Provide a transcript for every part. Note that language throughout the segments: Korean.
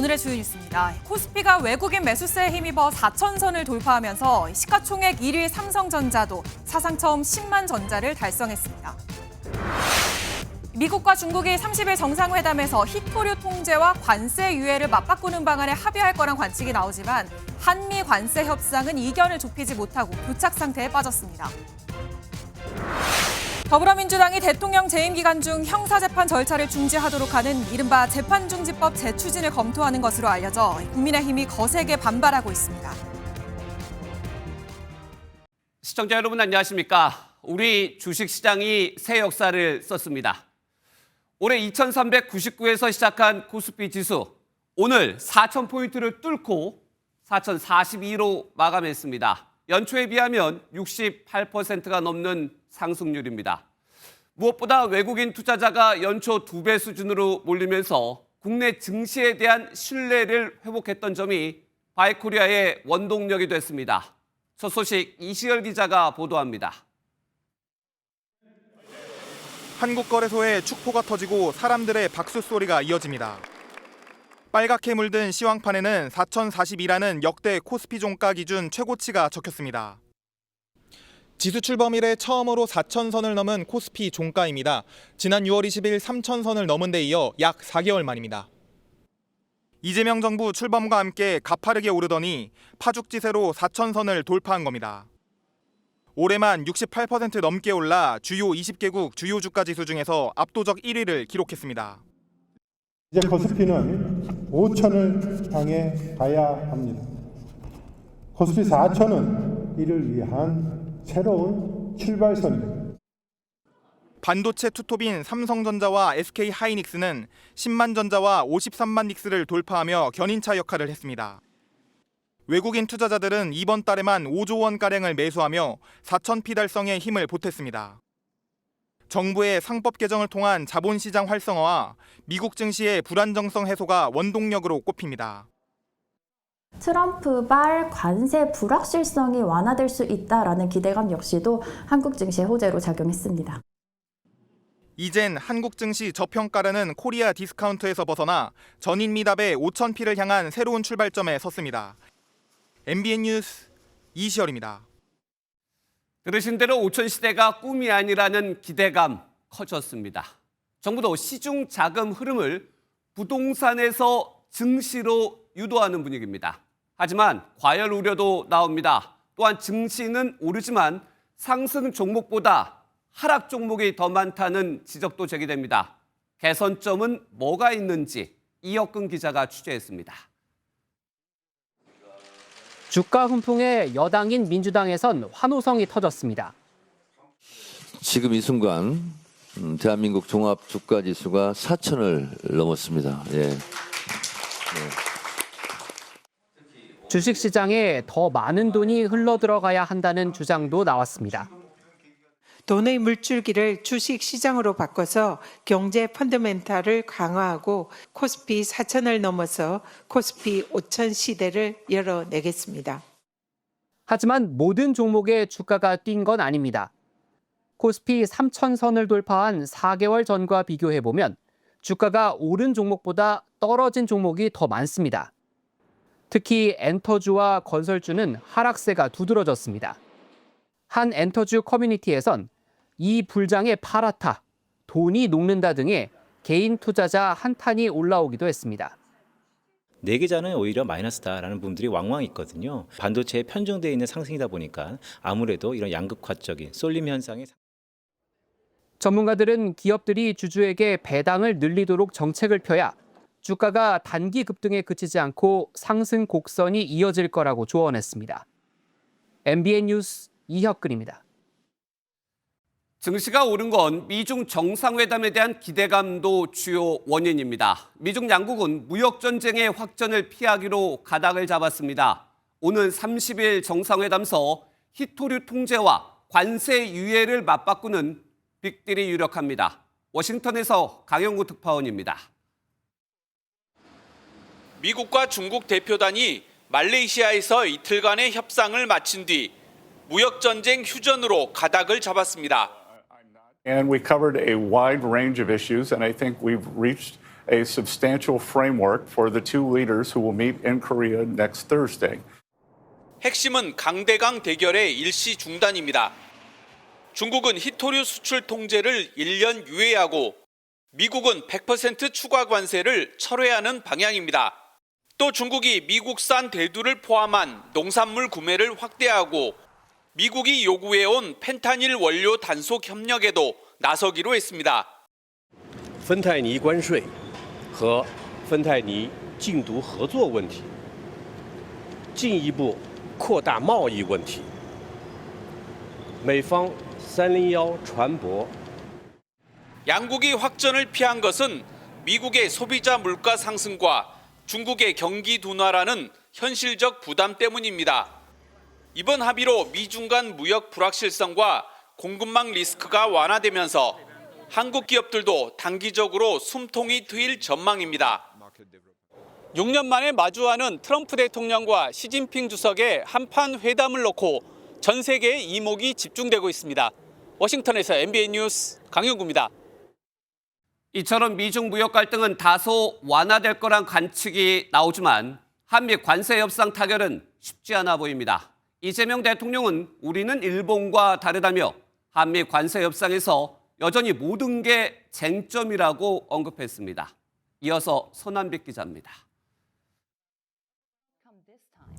오늘의 주요 뉴스입니다. 코스피가 외국인 매수세에 힘입어 4천선을 돌파하면서 시가총액 1위 삼성전자도 사상 처음 10만 전자를 달성했습니다. 미국과 중국이 30일 정상회담에서 히토류 통제와 관세 유예를 맞바꾸는 방안에 합의할 거란 관측이 나오지만 한미 관세 협상은 이견을 좁히지 못하고 교착 상태에 빠졌습니다. 더불어민주당이 대통령 재임 기간 중 형사재판 절차를 중지하도록 하는 이른바 재판중지법 재추진을 검토하는 것으로 알려져 국민의힘이 거세게 반발하고 있습니다. 시청자 여러분 안녕하십니까? 우리 주식시장이 새 역사를 썼습니다. 올해 2399에서 시작한 코스피 지수 오늘 4000포인트를 뚫고 4042로 마감했습니다. 연초에 비하면 68%가 넘는 상승률입니다. 무엇보다 외국인 투자자가 연초 2배 수준으로 몰리면서 국내 증시에 대한 신뢰를 회복했던 점이 바이코리아의 원동력이 됐습니다. 첫 소식 이시열 기자가 보도합니다. 한국거래소에 축포가 터지고 사람들의 박수 소리가 이어집니다. 빨갛게 물든 시황판에는 4042라는 역대 코스피 종가 기준 최고치가 적혔습니다. 지수 출범 이래 처음으로 4천선을 넘은 코스피 종가입니다. 지난 6월 20일 3천선을 넘은 데 이어 약 4개월 만입니다. 이재명 정부 출범과 함께 가파르게 오르더니 파죽지세로 4천선을 돌파한 겁니다. 올해만 68% 넘게 올라 주요 20개국 주요 주가 지수 중에서 압도적 1위를 기록했습니다. 이제 코스피는 5천을 향해 가야 합니다. 코스피 4천은 이를 위한 새로운 출발선입니다. 반도체 투톱인 삼성전자와 SK하이닉스는 10만 전자와 53만 닉스를 돌파하며 견인차 역할을 했습니다. 외국인 투자자들은 이번 달에만 5조 원가량을 매수하며 4,000피 달성에 힘을 보탰습니다. 정부의 상법 개정을 통한 자본시장 활성화와 미국 증시의 불안정성 해소가 원동력으로 꼽힙니다. 트럼프발 관세 불확실성이 완화될 수 있다라는 기대감 역시도 한국 증시의 호재로 작용했습니다. 이젠 한국 증시 저평가라는 코리아 디스카운트에서 벗어나 전인 미답의 5,000피를 향한 새로운 출발점에 섰습니다. MBN 뉴스 이시열입니다. 들으신 대로 5천 시대가 꿈이 아니라는 기대감 커졌습니다. 정부도 시중 자금 흐름을 부동산에서 증시로 유도하는 분위기입니다. 하지만 과열 우려도 나옵니다. 또한 증시는 오르지만 상승 종목보다 하락 종목이 더 많다는 지적도 제기됩니다. 개선점은 뭐가 있는지 이혁근 기자가 취재했습니다. 주가 훈풍에 여당인 민주당에선 환호성이 터졌습니다. 지금 이 순간 대한민국 종합 주가 지수가 4천을 넘었습니다. 예. 주식시장에 더 많은 돈이 흘러들어가야 한다는 주장도 나왔습니다. 돈의 물줄기를 주식시장으로 바꿔서 경제 펀더멘탈을 강화하고 코스피 4천을 넘어서 코스피 5천 시대를 열어내겠습니다. 하지만 모든 종목의 주가가 뛴 건 아닙니다. 코스피 3천선을 돌파한 4개월 전과 비교해보면 주가가 오른 종목보다 떨어진 종목이 더 많습니다. 특히 엔터주와 건설주는 하락세가 두드러졌습니다. 한 엔터주 커뮤니티에선 이 불장의 파라타, 돈이 녹는다 등의 개인 투자자 한탄이 올라오기도 했습니다. 내 계좌는 오히려 마이너스다라는 분들이 왕왕 있거든요. 반도체에 편중되어 있는 상승이다 보니까 아무래도 이런 양극화적인 쏠림 현상이 전문가들은 기업들이 주주에게 배당을 늘리도록 정책을 펴야 주가가 단기 급등에 그치지 않고 상승 곡선이 이어질 거라고 조언했습니다. MBN 뉴스 이혁근입니다. 증시가 오른 건 미중 정상회담에 대한 기대감도 주요 원인입니다. 미중 양국은 무역전쟁의 확전을 피하기로 가닥을 잡았습니다. 오는 30일 정상회담서 히토류 통제와 관세 유예를 맞바꾸는 빅딜이 유력합니다. 워싱턴에서 강영구 특파원입니다. 미국과 중국 대표단이 말레이시아에서 이틀간의 협상을 마친 뒤 무역전쟁 휴전으로 가닥을 잡았습니다. And we covered a wide range of issues, and I think we've reached a substantial framework for the two leaders who will meet in Korea next Thursday. 핵심은 강대강 대결의 일시 중단입니다. 중국은 히토류 수출 통제를 1년 유예하고 미국은 100% 추가 관세를 철회하는 방향입니다. 또 중국이 미국산 대두를 포함한 농산물 구매를 확대하고 미국이 요구해온 펜타닐 원료 단속 협력에도 나서기로 했습니다. 芬太尼关税和芬太尼禁毒合作问题，进一步扩大贸易问题，美方301船舶 양국이 확전을 피한 것은 미국의 소비자 물가 상승과 중국의 경기 둔화라는 현실적 부담 때문입니다. 이번 합의로 미중 간 무역 불확실성과 공급망 리스크가 완화되면서 한국 기업들도 단기적으로 숨통이 트일 전망입니다. 6년 만에 마주하는 트럼프 대통령과 시진핑 주석의 한판 회담을 놓고 전 세계의 이목이 집중되고 있습니다. 워싱턴에서 MBN 뉴스 강영구입니다. 이처럼 미중 무역 갈등은 다소 완화될 거란 관측이 나오지만 한미 관세 협상 타결은 쉽지 않아 보입니다. 이재명 대통령은 우리는 일본과 다르다며 한미 관세 협상에서 여전히 모든 게 쟁점이라고 언급했습니다. 이어서 손한빛 기자입니다.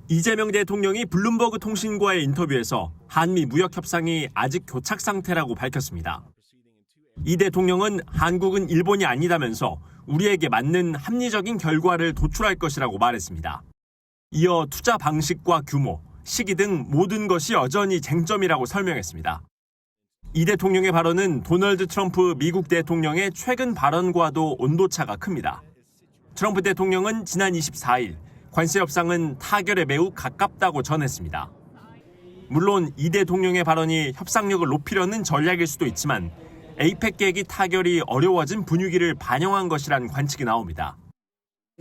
이재명 대통령이 블룸버그 통신과의 인터뷰에서 한미 무역 협상이 아직 교착 상태라고 밝혔습니다. 이 대통령은 한국은 일본이 아니다면서 우리에게 맞는 합리적인 결과를 도출할 것이라고 말했습니다. 이어 투자 방식과 규모, 시기 등 모든 것이 여전히 쟁점이라고 설명했습니다. 이 대통령의 발언은 도널드 트럼프 미국 대통령의 최근 발언과도 온도차가 큽니다. 트럼프 대통령은 지난 24일 관세 협상은 타결에 매우 가깝다고 전했습니다. 물론 이 대통령의 발언이 협상력을 높이려는 전략일 수도 있지만 에이펙 계획이 타결이 어려워진 분위기를 반영한 것이란 관측이 나옵니다.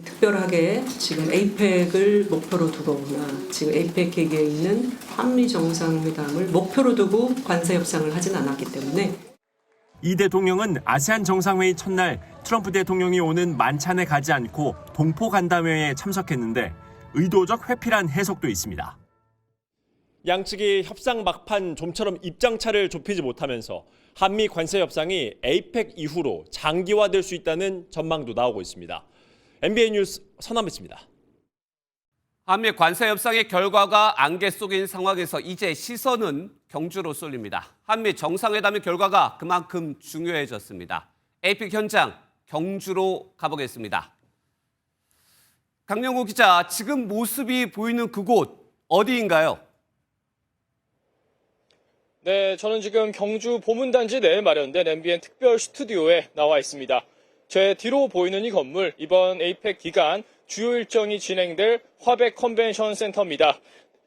특별하게 지금 에이펙을 목표로 두거나 지금 에이펙 계획에 있는 한미 정상회담을 목표로 두고 관세 협상을 하진 않았기 때문에 이 대통령은 아세안 정상회의 첫날 트럼프 대통령이 오는 만찬에 가지 않고 동포 간담회에 참석했는데 의도적 회피란 해석도 있습니다. 양측이 협상 막판 좀처럼 입장차를 좁히지 못하면서 한미 관세 협상이 에이펙 이후로 장기화될 수 있다는 전망도 나오고 있습니다. MBN 뉴스 손한빛입니다. 한미 관세 협상의 결과가 안개 속인 상황에서 이제 시선은 경주로 쏠립니다. 한미 정상회담의 결과가 그만큼 중요해졌습니다. 에이펙 현장 경주로 가보겠습니다. 강영구 기자, 지금 모습이 보이는 그곳 어디인가요? 네, 저는 지금 경주 보문단지 내에 마련된 MBN 특별 스튜디오에 나와 있습니다. 제 뒤로 보이는 이 건물, 이번 에이펙 기간 주요 일정이 진행될 화백 컨벤션 센터입니다.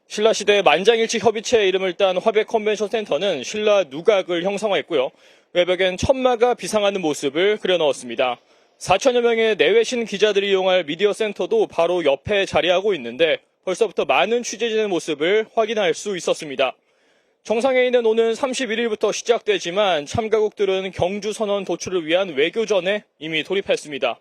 신라시대 만장일치 협의체의 이름을 딴 화백 컨벤션 센터는 신라 누각을 형상화했고요. 외벽엔 천마가 비상하는 모습을 그려넣었습니다. 4천여 명의 내외신 기자들이 이용할 미디어 센터도 바로 옆에 자리하고 있는데 벌써부터 많은 취재진의 모습을 확인할 수 있었습니다. 정상회의는 오는 31일부터 시작되지만 참가국들은 경주선언 도출을 위한 외교전에 이미 돌입했습니다.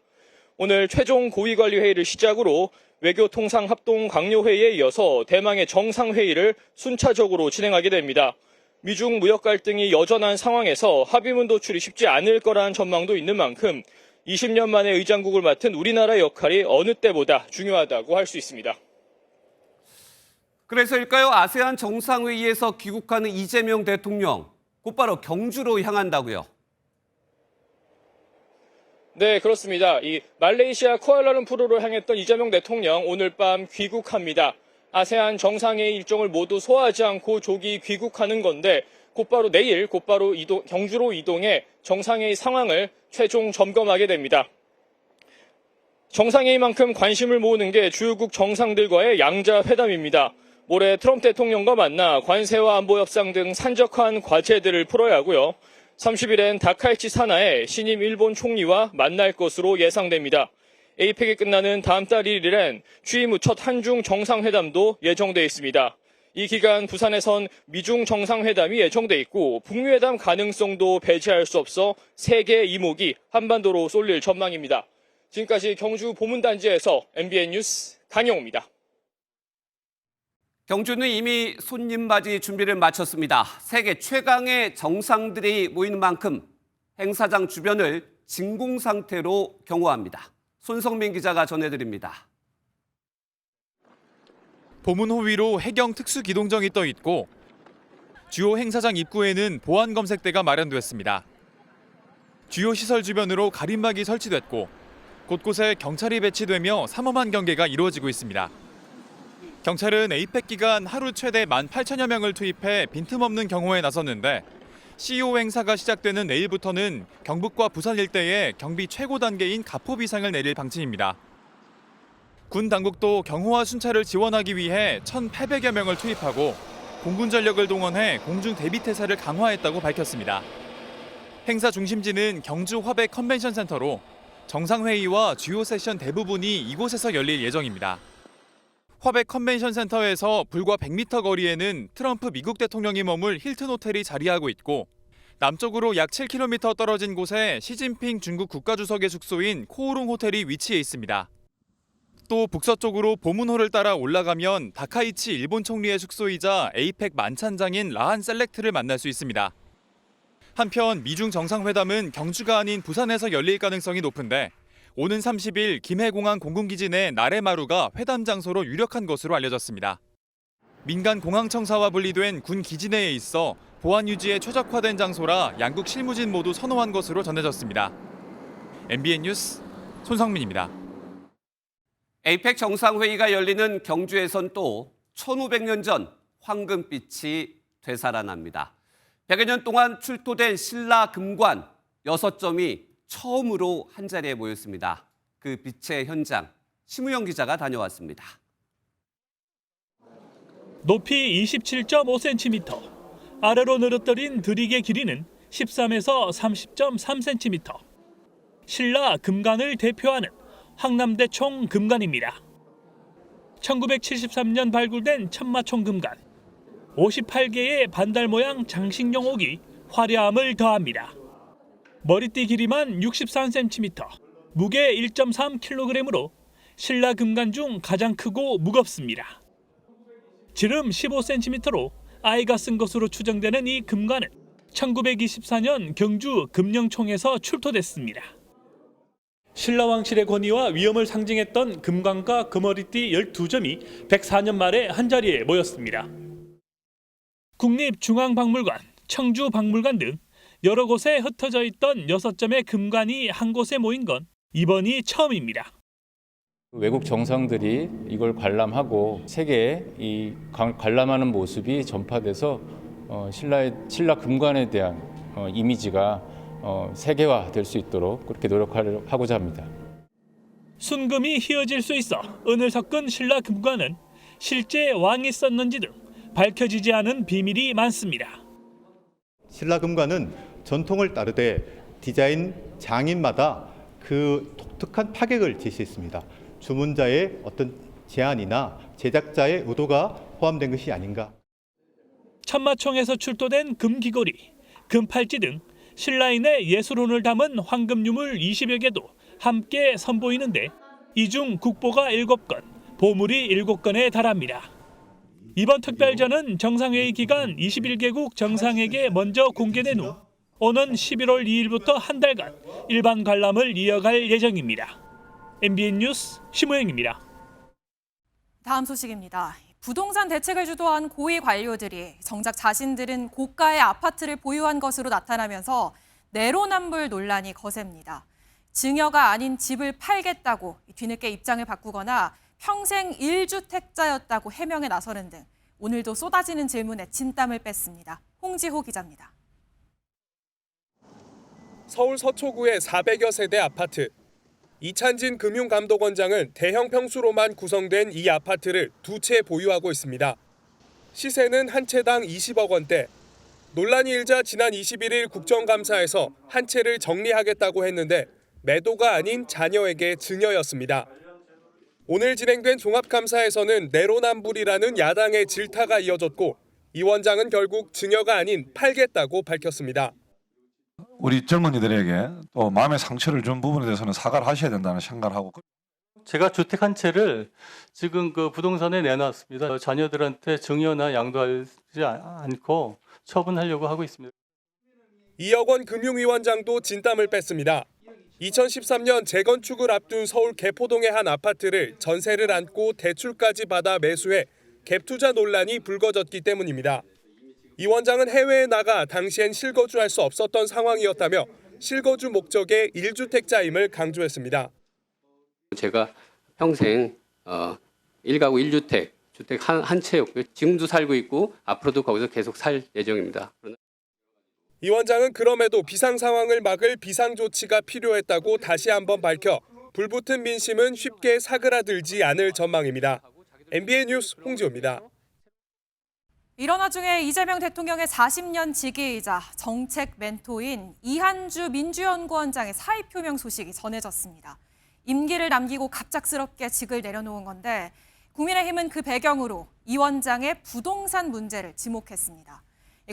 오늘 최종 고위관리회의를 시작으로 외교통상합동강요회의에 이어서 대망의 정상회의를 순차적으로 진행하게 됩니다. 미중 무역 갈등이 여전한 상황에서 합의문 도출이 쉽지 않을 거라는 전망도 있는 만큼 20년 만에 의장국을 맡은 우리나라의 역할이 어느 때보다 중요하다고 할 수 있습니다. 그래서일까요? 아세안 정상회의에서 귀국하는 이재명 대통령, 곧바로 경주로 향한다고요? 네, 그렇습니다. 이 말레이시아 쿠알라룸푸르로 향했던 이재명 대통령 오늘 밤 귀국합니다. 아세안 정상회의 일정을 모두 소화하지 않고 조기 귀국하는 건데 곧바로 내일 경주로 이동해 정상회의 상황을 최종 점검하게 됩니다. 정상회의만큼 관심을 모으는 게 주요국 정상들과의 양자 회담입니다. 올해 트럼프 대통령과 만나 관세와 안보 협상 등 산적한 과제들을 풀어야 하고요. 30일엔 다카이치 사나에 신임 일본 총리와 만날 것으로 예상됩니다. 에이펙이 끝나는 다음 달 1일엔 취임 후 첫 한중 정상회담도 예정돼 있습니다. 이 기간 부산에선 미중 정상회담이 예정돼 있고 북미회담 가능성도 배제할 수 없어 세계 이목이 한반도로 쏠릴 전망입니다. 지금까지 경주 보문단지에서 MBN 뉴스 강영호입니다. 경주는 이미 손님맞이 준비를 마쳤습니다. 세계 최강의 정상들이 모이는 만큼 행사장 주변을 진공 상태로 경호합니다. 손성민 기자가 전해드립니다. 보문호 위로 해경 특수기동정이 떠 있고 주요 행사장 입구에는 보안 검색대가 마련됐습니다. 주요 시설 주변으로 가림막이 설치됐고 곳곳에 경찰이 배치되며 삼엄한 경계가 이루어지고 있습니다. 경찰은 에이펙 기간 하루 최대 18,000여 명을 투입해 빈틈없는 경호에 나섰는데 CEO 행사가 시작되는 내일부터는 경북과 부산 일대에 경비 최고 단계인 가포 비상을 내릴 방침입니다. 군 당국도 경호와 순찰을 지원하기 위해 1,800여 명을 투입하고 공군 전력을 동원해 공중 대비 태세를 강화했다고 밝혔습니다. 행사 중심지는 경주 화백 컨벤션 센터로 정상회의와 주요 세션 대부분이 이곳에서 열릴 예정입니다. 화백 컨벤션 센터에서 불과 100m 거리에는 트럼프 미국 대통령이 머물 힐튼 호텔이 자리하고 있고 남쪽으로 약 7km 떨어진 곳에 시진핑 중국 국가주석의 숙소인 코오롱 호텔이 위치해 있습니다. 또 북서쪽으로 보문호를 따라 올라가면 다카이치 일본 총리의 숙소이자 에이펙 만찬장인 라한 셀렉트를 만날 수 있습니다. 한편 미중 정상회담은 경주가 아닌 부산에서 열릴 가능성이 높은데 오는 30일 김해공항 공군기지 내 나레마루가 회담 장소로 유력한 것으로 알려졌습니다. 민간 공항청사와 분리된 군 기지 내에 있어 보안 유지에 최적화된 장소라 양국 실무진 모두 선호한 것으로 전해졌습니다. MBN 뉴스 손성민입니다. 에이펙 정상회의가 열리는 경주에선 또 1500년 전 황금빛이 되살아납니다. 100여 년 동안 출토된 신라 금관 6점이 처음으로 한자리에 모였습니다. 그 빛의 현장, 심우영 기자가 다녀왔습니다. 높이 27.5cm, 아래로 늘어뜨린 드릭의 길이는 13에서 30.3cm. 신라 금관을 대표하는 황남대총 금관입니다. 1973년 발굴된 천마총 금관. 58개의 반달 모양 장식용 옥이 화려함을 더합니다. 머리띠 길이만 63cm, 무게 1.3kg으로 신라 금관 중 가장 크고 무겁습니다. 지름 15cm로 아이가 쓴 것으로 추정되는 이 금관은 1924년 경주 금령총에서 출토됐습니다. 신라 왕실의 권위와 위엄을 상징했던 금관과 금머리띠 12점이 104년 말에 한자리에 모였습니다. 국립중앙박물관, 청주박물관 등 여러 곳에 흩어져 있던 6점의 금관이 한 곳에 모인 건 이번이 처음입니다. 외국 정상들이 이걸 관람하고 세계에 이 관람하는 모습이 전파돼서 신라 금관에 대한 이미지가 세계화될 수 있도록 그렇게 노력하고자 합니다. 순금이 휘어질 수 있어 은을 섞은 신라 금관은 실제 왕이 썼는지 등 밝혀지지 않은 비밀이 많습니다. 신라 금관은 전통을 따르되 디자인 장인마다 그 독특한 파격을 제시했습니다. 주문자의 어떤 제안이나 제작자의 의도가 포함된 것이 아닌가. 천마총에서 출토된 금귀걸이, 금팔찌 등 신라인의 예술혼을 담은 황금 유물 20여 개도 함께 선보이는데 이 중 국보가 7건, 보물이 7건에 달합니다. 이번 특별전은 정상회의 기간 21개국 정상에게 먼저 공개된 후 오는 11월 2일부터 한 달간 일반 관람을 이어갈 예정입니다. MBN 뉴스 심우영입니다. 다음 소식입니다. 부동산 대책을 주도한 고위 관료들이 정작 자신들은 고가의 아파트를 보유한 것으로 나타나면서 내로남불 논란이 거셉니다. 증여가 아닌 집을 팔겠다고 뒤늦게 입장을 바꾸거나 평생 1주택자였다고 해명에 나서는 등 오늘도 쏟아지는 질문에 진땀을 뺐습니다. 홍지호 기자입니다. 서울 서초구의 400여 세대 아파트. 이찬진 금융감독원장은 대형 평수로만 구성된 이 아파트를 2채 보유하고 있습니다. 시세는 한 채당 20억 원대. 논란이 일자 지난 21일 국정감사에서 한 채를 정리하겠다고 했는데 매도가 아닌 자녀에게 증여였습니다. 오늘 진행된 종합감사에서는 내로남불이라는 야당의 질타가 이어졌고 이 원장은 결국 증여가 아닌 팔겠다고 밝혔습니다. 우리 젊은이들에게 또 마음의 상처를 준 부분에 대해서는 사과를 하셔야 된다는 생각을 하고. 제가 주택 한 채를 지금 그 부동산에 내놨습니다. 자녀들한테 증여나 양도하지 않고 처분하려고 하고 있습니다. 이혁원 금융위원장도 진땀을 뺐습니다. 2013년 재건축을 앞둔 서울 개포동의 한 아파트를 전세를 안고 대출까지 받아 매수해 갭투자 논란이 불거졌기 때문입니다. 이 원장은 해외에 나가 당시엔 실거주할 수 없었던 상황이었다며 실거주 목적의 1주택자임을 강조했습니다. 제가 평생 1가구 1주택, 주택 한 채였고요. 지금도 살고 있고 앞으로도 거기서 계속 살 예정입니다. 이 원장은 그럼에도 비상 상황을 막을 비상 조치가 필요했다고 다시 한번 밝혀 불붙은 민심은 쉽게 사그라들지 않을 전망입니다. MBN 뉴스 홍지호입니다. 이런 와중에 이재명 대통령의 40년 지기이자 정책 멘토인 이한주 민주연구원장의 사의 표명 소식이 전해졌습니다. 임기를 남기고 갑작스럽게 직을 내려놓은 건데 국민의힘은 그 배경으로 이 원장의 부동산 문제를 지목했습니다.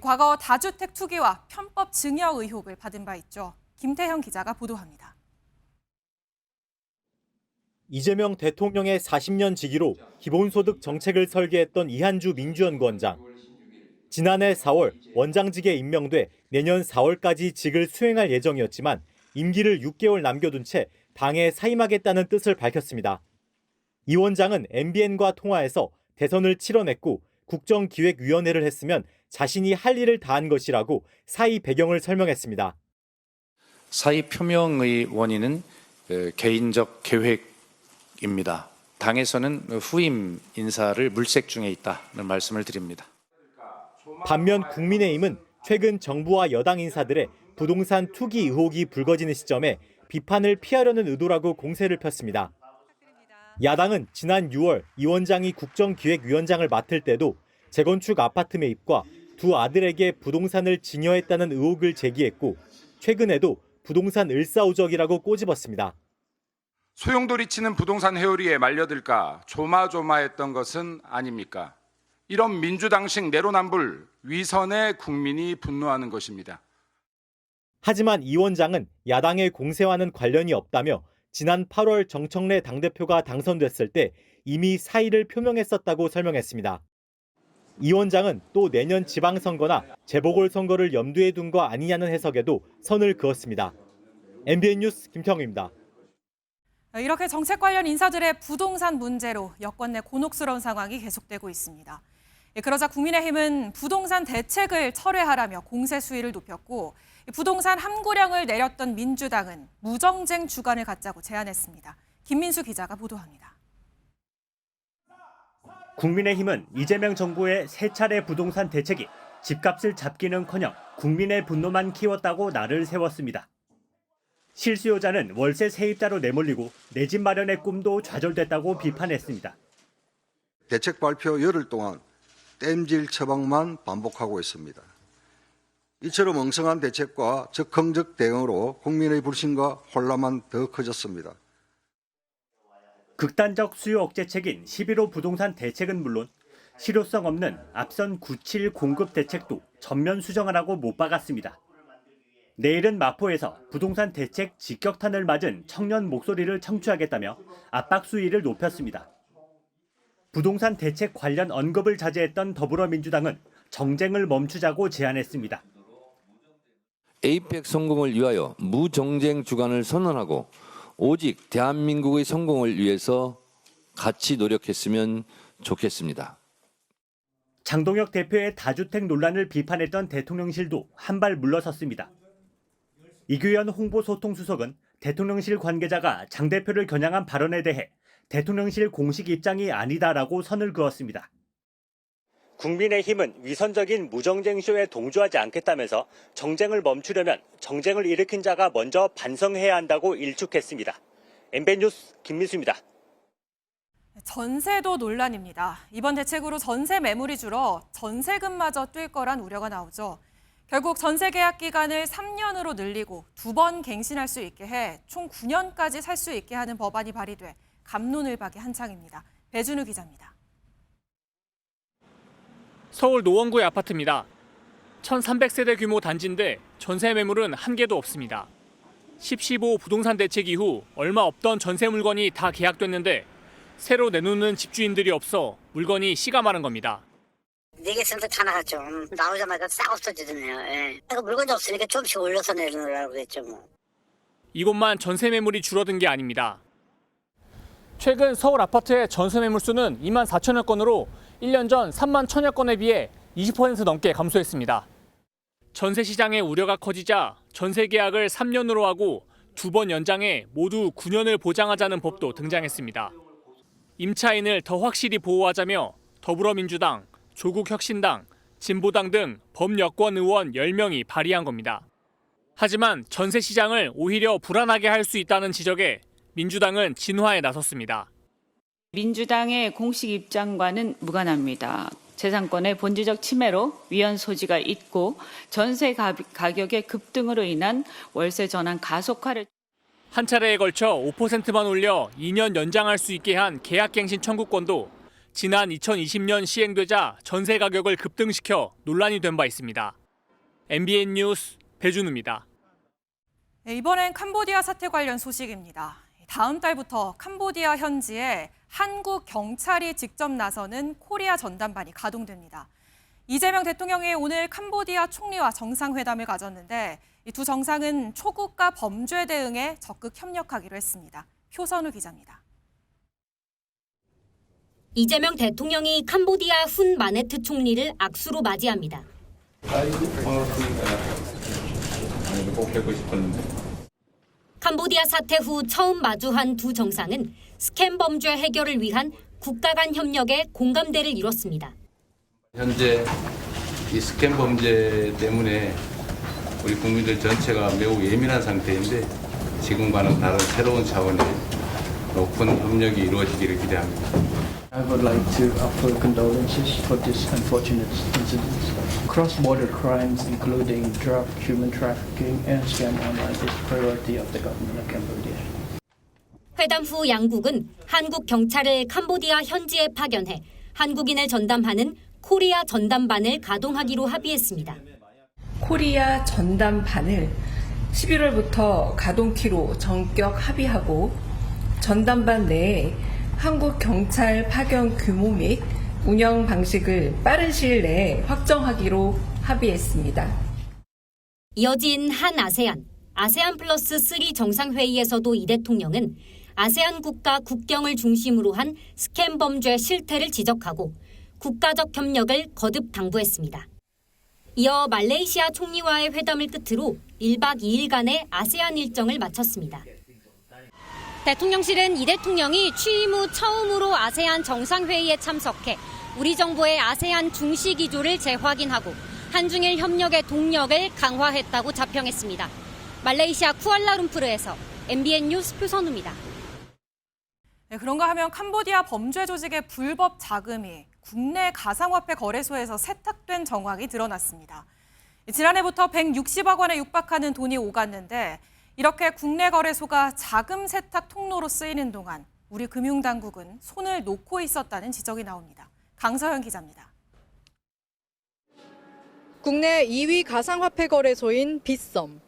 과거 다주택 투기와 편법 증여 의혹을 받은 바 있죠. 김태형 기자가 보도합니다. 이재명 대통령의 40년 지기로 기본소득 정책을 설계했던 이한주 민주연구원장. 지난해 4월 원장직에 임명돼 내년 4월까지 직을 수행할 예정이었지만 임기를 6개월 남겨둔 채 당에 사임하겠다는 뜻을 밝혔습니다. 이 원장은 MBN과 통화에서 대선을 치러냈고 국정기획위원회를 했으면 자신이 할 일을 다한 것이라고 사의 배경을 설명했습니다. 사의 표명의 원인은 개인적 계획입니다. 당에서는 후임 인사를 물색 중에 있다는 말씀을 드립니다. 반면 국민의힘은 최근 정부와 여당 인사들의 부동산 투기 의혹이 불거지는 시점에 비판을 피하려는 의도라고 공세를 폈습니다. 야당은 지난 6월 이 원장이 국정기획위원장을 맡을 때도 재건축 아파트 매입과 두 아들에게 부동산을 증여했다는 의혹을 제기했고 최근에도 부동산 을사오적이라고 꼬집었습니다. 소용돌이 치는 부동산 회오리에 말려들까 조마조마했던 것은 아닙니까? 이런 민주당식 내로남불 위선에 국민이 분노하는 것입니다. 하지만 이 원장은 야당의 공세와는 관련이 없다며 지난 8월 정청래 당대표가 당선됐을 때 이미 사의를 표명했었다고 설명했습니다. 이 원장은 또 내년 지방선거나 재보궐선거를 염두에 둔 거 아니냐는 해석에도 선을 그었습니다. MBN 뉴스 김태형입니다. 이렇게 정책 관련 인사들의 부동산 문제로 여권 내 곤혹스러운 상황이 계속되고 있습니다. 그러자 국민의힘은 부동산 대책을 철회하라며 공세 수위를 높였고 부동산 함구령을 내렸던 민주당은 무정쟁 주간을 갖자고 제안했습니다. 김민수 기자가 보도합니다. 국민의힘은 이재명 정부의 세 차례 부동산 대책이 집값을 잡기는커녕 국민의 분노만 키웠다고 날을 세웠습니다. 실수요자는 월세 세입자로 내몰리고 내 집 마련의 꿈도 좌절됐다고 비판했습니다. 대책 발표 열흘 동안 땜질 처방만 반복하고 있습니다. 이처럼 엉성한 대책과 적극적 대응으로 국민의 불신과 혼란만 더 커졌습니다. 극단적 수요 억제책인 11호 부동산 대책은 물론 실효성 없는 앞선 97 공급 대책도 전면 수정하라고 못 박았습니다. 내일은 마포에서 부동산 대책 직격탄을 맞은 청년 목소리를 청취하겠다며 압박 수위를 높였습니다. 부동산 대책 관련 언급을 자제했던 더불어민주당은 정쟁을 멈추자고 제안했습니다. 에이펙 성공을 위하여 무정쟁 주간을 선언하고 오직 대한민국의 성공을 위해서 같이 노력했으면 좋겠습니다. 장동혁 대표의 다주택 논란을 비판했던 대통령실도 한 발 물러섰습니다. 이규현 홍보소통수석은 대통령실 관계자가 장 대표를 겨냥한 발언에 대해 대통령실 공식 입장이 아니다라고 선을 그었습니다. 국민의힘은 위선적인 무정쟁쇼에 동조하지 않겠다면서 정쟁을 멈추려면 정쟁을 일으킨 자가 먼저 반성해야 한다고 일축했습니다. MBN 뉴스 김민수입니다. 전세도 논란입니다. 이번 대책으로 전세 매물이 줄어 전세금마저 뛸 거란 우려가 나오죠. 결국 전세 계약 기간을 3년으로 늘리고 2번 갱신할 수 있게 해 총 9년까지 살 수 있게 하는 법안이 발의돼 갑론을박이 한창입니다. 배준우 기자입니다. 서울 노원구의 아파트입니다. (1300세대) 규모 단지인데 전세 매물은 한 개도 없습니다. 10.15 부동산 대책 이후 얼마 없던 전세 물건이 다 계약됐는데 새로 내놓는 집주인들이 없어 물건이 씨가 마른 겁니다. 4개 센터 다 나갔죠. 나오자마자 싹 없어지더네요. 예. 물건이 없으니까 조금씩 올려서 내놓으라고 그랬죠. 뭐. 이곳만 전세 매물이 줄어든 게 아닙니다. 최근 서울 아파트의 전세 매물 수는 2만 4천여 건으로 1년 전 3만 1천여 건에 비해 20% 넘게 감소했습니다. 전세 시장의 우려가 커지자 전세 계약을 3년으로 하고 2번 연장해 모두 9년을 보장하자는 법도 등장했습니다. 임차인을 더 확실히 보호하자며 더불어민주당, 조국혁신당, 진보당 등 범여권 의원 10명이 발의한 겁니다. 하지만 전세 시장을 오히려 불안하게 할 수 있다는 지적에 민주당은 진화에 나섰습니다. 민주당의 공식 입장과는 무관합니다. 재산권의 본질적 침해로 위헌 소지가 있고 전세 가격의 급등으로 인한 월세 전환 가속화를 한 차례에 걸쳐 5%만 올려 2년 연장할 수 있게 한 계약갱신 청구권도 지난 2020년 시행되자 전세 가격을 급등시켜 논란이 된 바 있습니다. MBN 뉴스 배준우입니다. 이번엔 캄보디아 사태 관련 소식입니다. 다음 달부터 캄보디아 현지에 한국 경찰이 직접 나서는 코리아 전담반이 가동됩니다. 이재명 대통령이 오늘 캄보디아 총리와 정상회담을 가졌는데 이 두 정상은 초국가 범죄 대응에 적극 협력하기로 했습니다. 표선우 기자입니다. 이재명 대통령이 캄보디아 훈 마네트 총리를 악수로 맞이합니다. 캄보디아 사태 후 처음 마주한 두 정상은 스캠 범죄 해결을 위한 국가 간 협력에 공감대를 이뤘습니다. 현재 이 스캠 범죄 때문에 우리 국민들 전체가 매우 예민한 상태인데 지금과는 다른 새로운 차원의 높은 협력이 이루어지기를 기대합니다. I would like to offer condolences for this unfortunate incident. Cross-border crimes, including drug, human trafficking, and scam online, is priority of the government of Cambodia. 회담 후 양국은 한국 경찰을 캄보디아 현지에 파견해 한국인을 전담하는 코리아 전담반을 가동하기로 합의했습니다. 코리아 전담반을 11월부터 가동키로 전격 합의하고 전담반 내에 한국 경찰 파견 규모 및 운영 방식을 빠른 시일 내에 확정하기로 합의했습니다. 이어진 한 아세안 플러스 3 정상회의에서도 이 대통령은 아세안 국가 국경을 중심으로 한 스캠 범죄 실태를 지적하고 국가적 협력을 거듭 당부했습니다. 이어 말레이시아 총리와의 회담을 끝으로 1박 2일간의 아세안 일정을 마쳤습니다. 대통령실은 이 대통령이 취임 후 처음으로 아세안 정상회의에 참석해 우리 정부의 아세안 중시 기조를 재확인하고 한중일 협력의 동력을 강화했다고 자평했습니다. 말레이시아 쿠알라룸푸르에서 MBN 뉴스 표선우입니다. 네, 그런가 하면 캄보디아 범죄 조직의 불법 자금이 국내 가상화폐 거래소에서 세탁된 정황이 드러났습니다. 지난해부터 160억 원에 육박하는 돈이 오갔는데 이렇게 국내 거래소가 자금 세탁 통로로 쓰이는 동안 우리 금융당국은 손을 놓고 있었다는 지적이 나옵니다. 강서현 기자입니다. 국내 2위 가상화폐 거래소인 빗썸.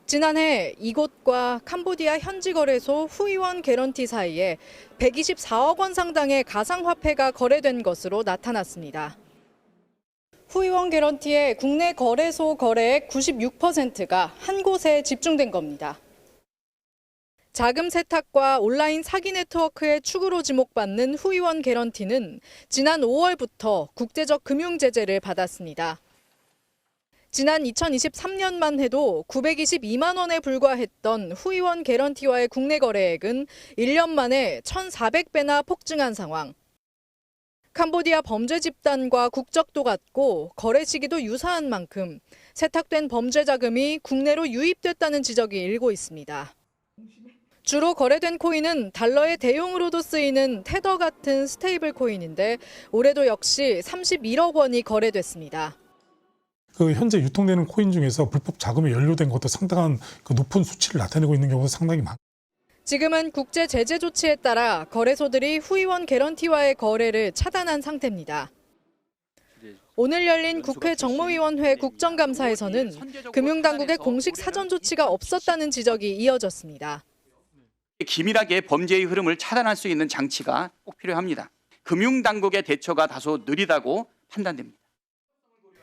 지난해 이곳과 캄보디아 현지 거래소 후이원 개런티 사이에 124억 원 상당의 가상화폐가 거래된 것으로 나타났습니다. 후이원 개런티의 국내 거래소 거래액 96%가 한 곳에 집중된 겁니다. 자금 세탁과 온라인 사기 네트워크의 축으로 지목받는 후이원 개런티는 지난 5월부터 국제적 금융 제재를 받았습니다. 지난 2023년만 해도 922만 원에 불과했던 후이원 개런티와의 국내 거래액은 1년 만에 1,400배나 폭증한 상황. 캄보디아 범죄 집단과 국적도 같고 거래 시기도 유사한 만큼 세탁된 범죄 자금이 국내로 유입됐다는 지적이 일고 있습니다. 주로 거래된 코인은 달러의 대용으로도 쓰이는 테더 같은 스테이블 코인인데 올해도 역시 31억 원이 거래됐습니다. 현재 유통되는 코인 중에서 불법 자금이 연루된 것도 상당한 높은 수치를 나타내고 있는 경우가 상당히 많습니다. 지금은 국제 제재 조치에 따라 거래소들이 후이원 개런티와의 거래를 차단한 상태입니다. 오늘 열린 국회 정무위원회 국정감사에서는 금융당국의 공식 사전 조치가 없었다는 지적이 이어졌습니다. 기밀하게 범죄의 흐름을 차단할 수 있는 장치가 꼭 필요합니다. 금융당국의 대처가 다소 느리다고 판단됩니다.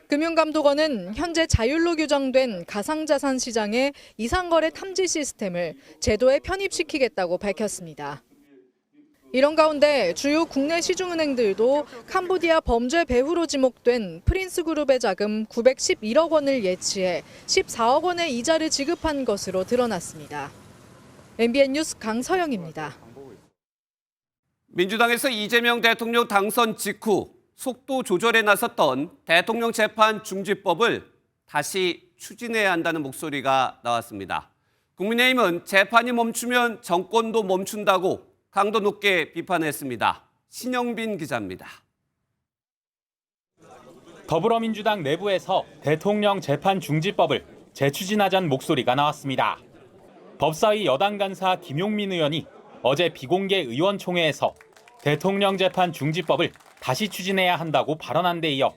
금융감독원은 현재 자율로 규정된 가상자산 시장의 이상거래 탐지 시스템을 제도에 편입시키겠다고 밝혔습니다. 이런 가운데 주요 국내 시중은행들도 캄보디아 범죄 배후로 지목된 프린스그룹의 자금 911억 원을 예치해 14억 원의 이자를 지급한 것으로 드러났습니다. MBN 뉴스 강서영입니다. 민주당에서 이재명 대통령 당선 직후 속도 조절에 나섰던 대통령 재판 중지법을 다시 추진해야 한다는 목소리가 나왔습니다. 국민의힘은 재판이 멈추면 정권도 멈춘다고 강도 높게 비판했습니다. 신영빈 기자입니다. 더불어민주당 내부에서 대통령 재판 중지법을 재추진하자는 목소리가 나왔습니다. 법사위 여당 간사 김용민 의원이 어제 비공개 의원총회에서 대통령 재판 중지법을 다시 추진해야 한다고 발언한 데 이어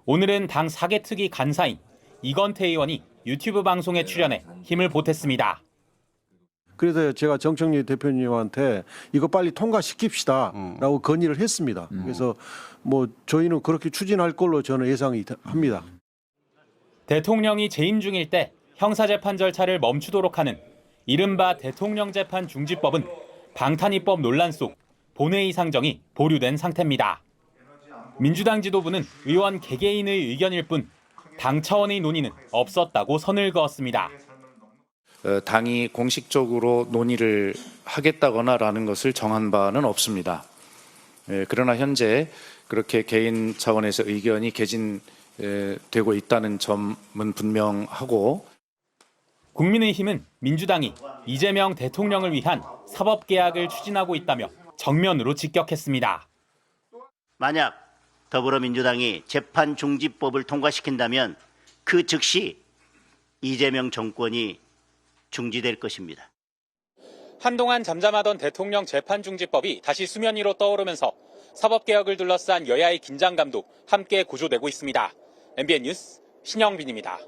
오늘은 당 사개특위 간사인 이건태 의원이 유튜브 방송에 출연해 힘을 보탰습니다. 그래서 제가 정청래 대표님한테 이거 빨리 통과시킵시다라고 건의를 했습니다. 그래서 뭐 저희는 그렇게 추진할 걸로 저는 예상이 합니다. 대통령이 재임 중일 때 형사재판 절차를 멈추도록 하는 이른바 대통령 재판 중지법은 방탄입법 논란 속 본회의 상정이 보류된 상태입니다. 민주당 지도부는 의원 개개인의 의견일 뿐 당 차원의 논의는 없었다고 선을 그었습니다. 당이 공식적으로 논의를 하겠다거나라는 것을 정한 바는 없습니다. 그러나 현재 그렇게 개인 차원에서 의견이 개진되고 있다는 점은 분명하고 국민의힘은 민주당이 이재명 대통령을 위한 사법개혁을 추진하고 있다며 정면으로 직격했습니다. 만약 더불어민주당이 재판중지법을 통과시킨다면 그 즉시 이재명 정권이 중지될 것입니다. 한동안 잠잠하던 대통령 재판중지법이 다시 수면 위로 떠오르면서 사법개혁을 둘러싼 여야의 긴장감도 함께 고조되고 있습니다. MBN 뉴스 신영빈입니다.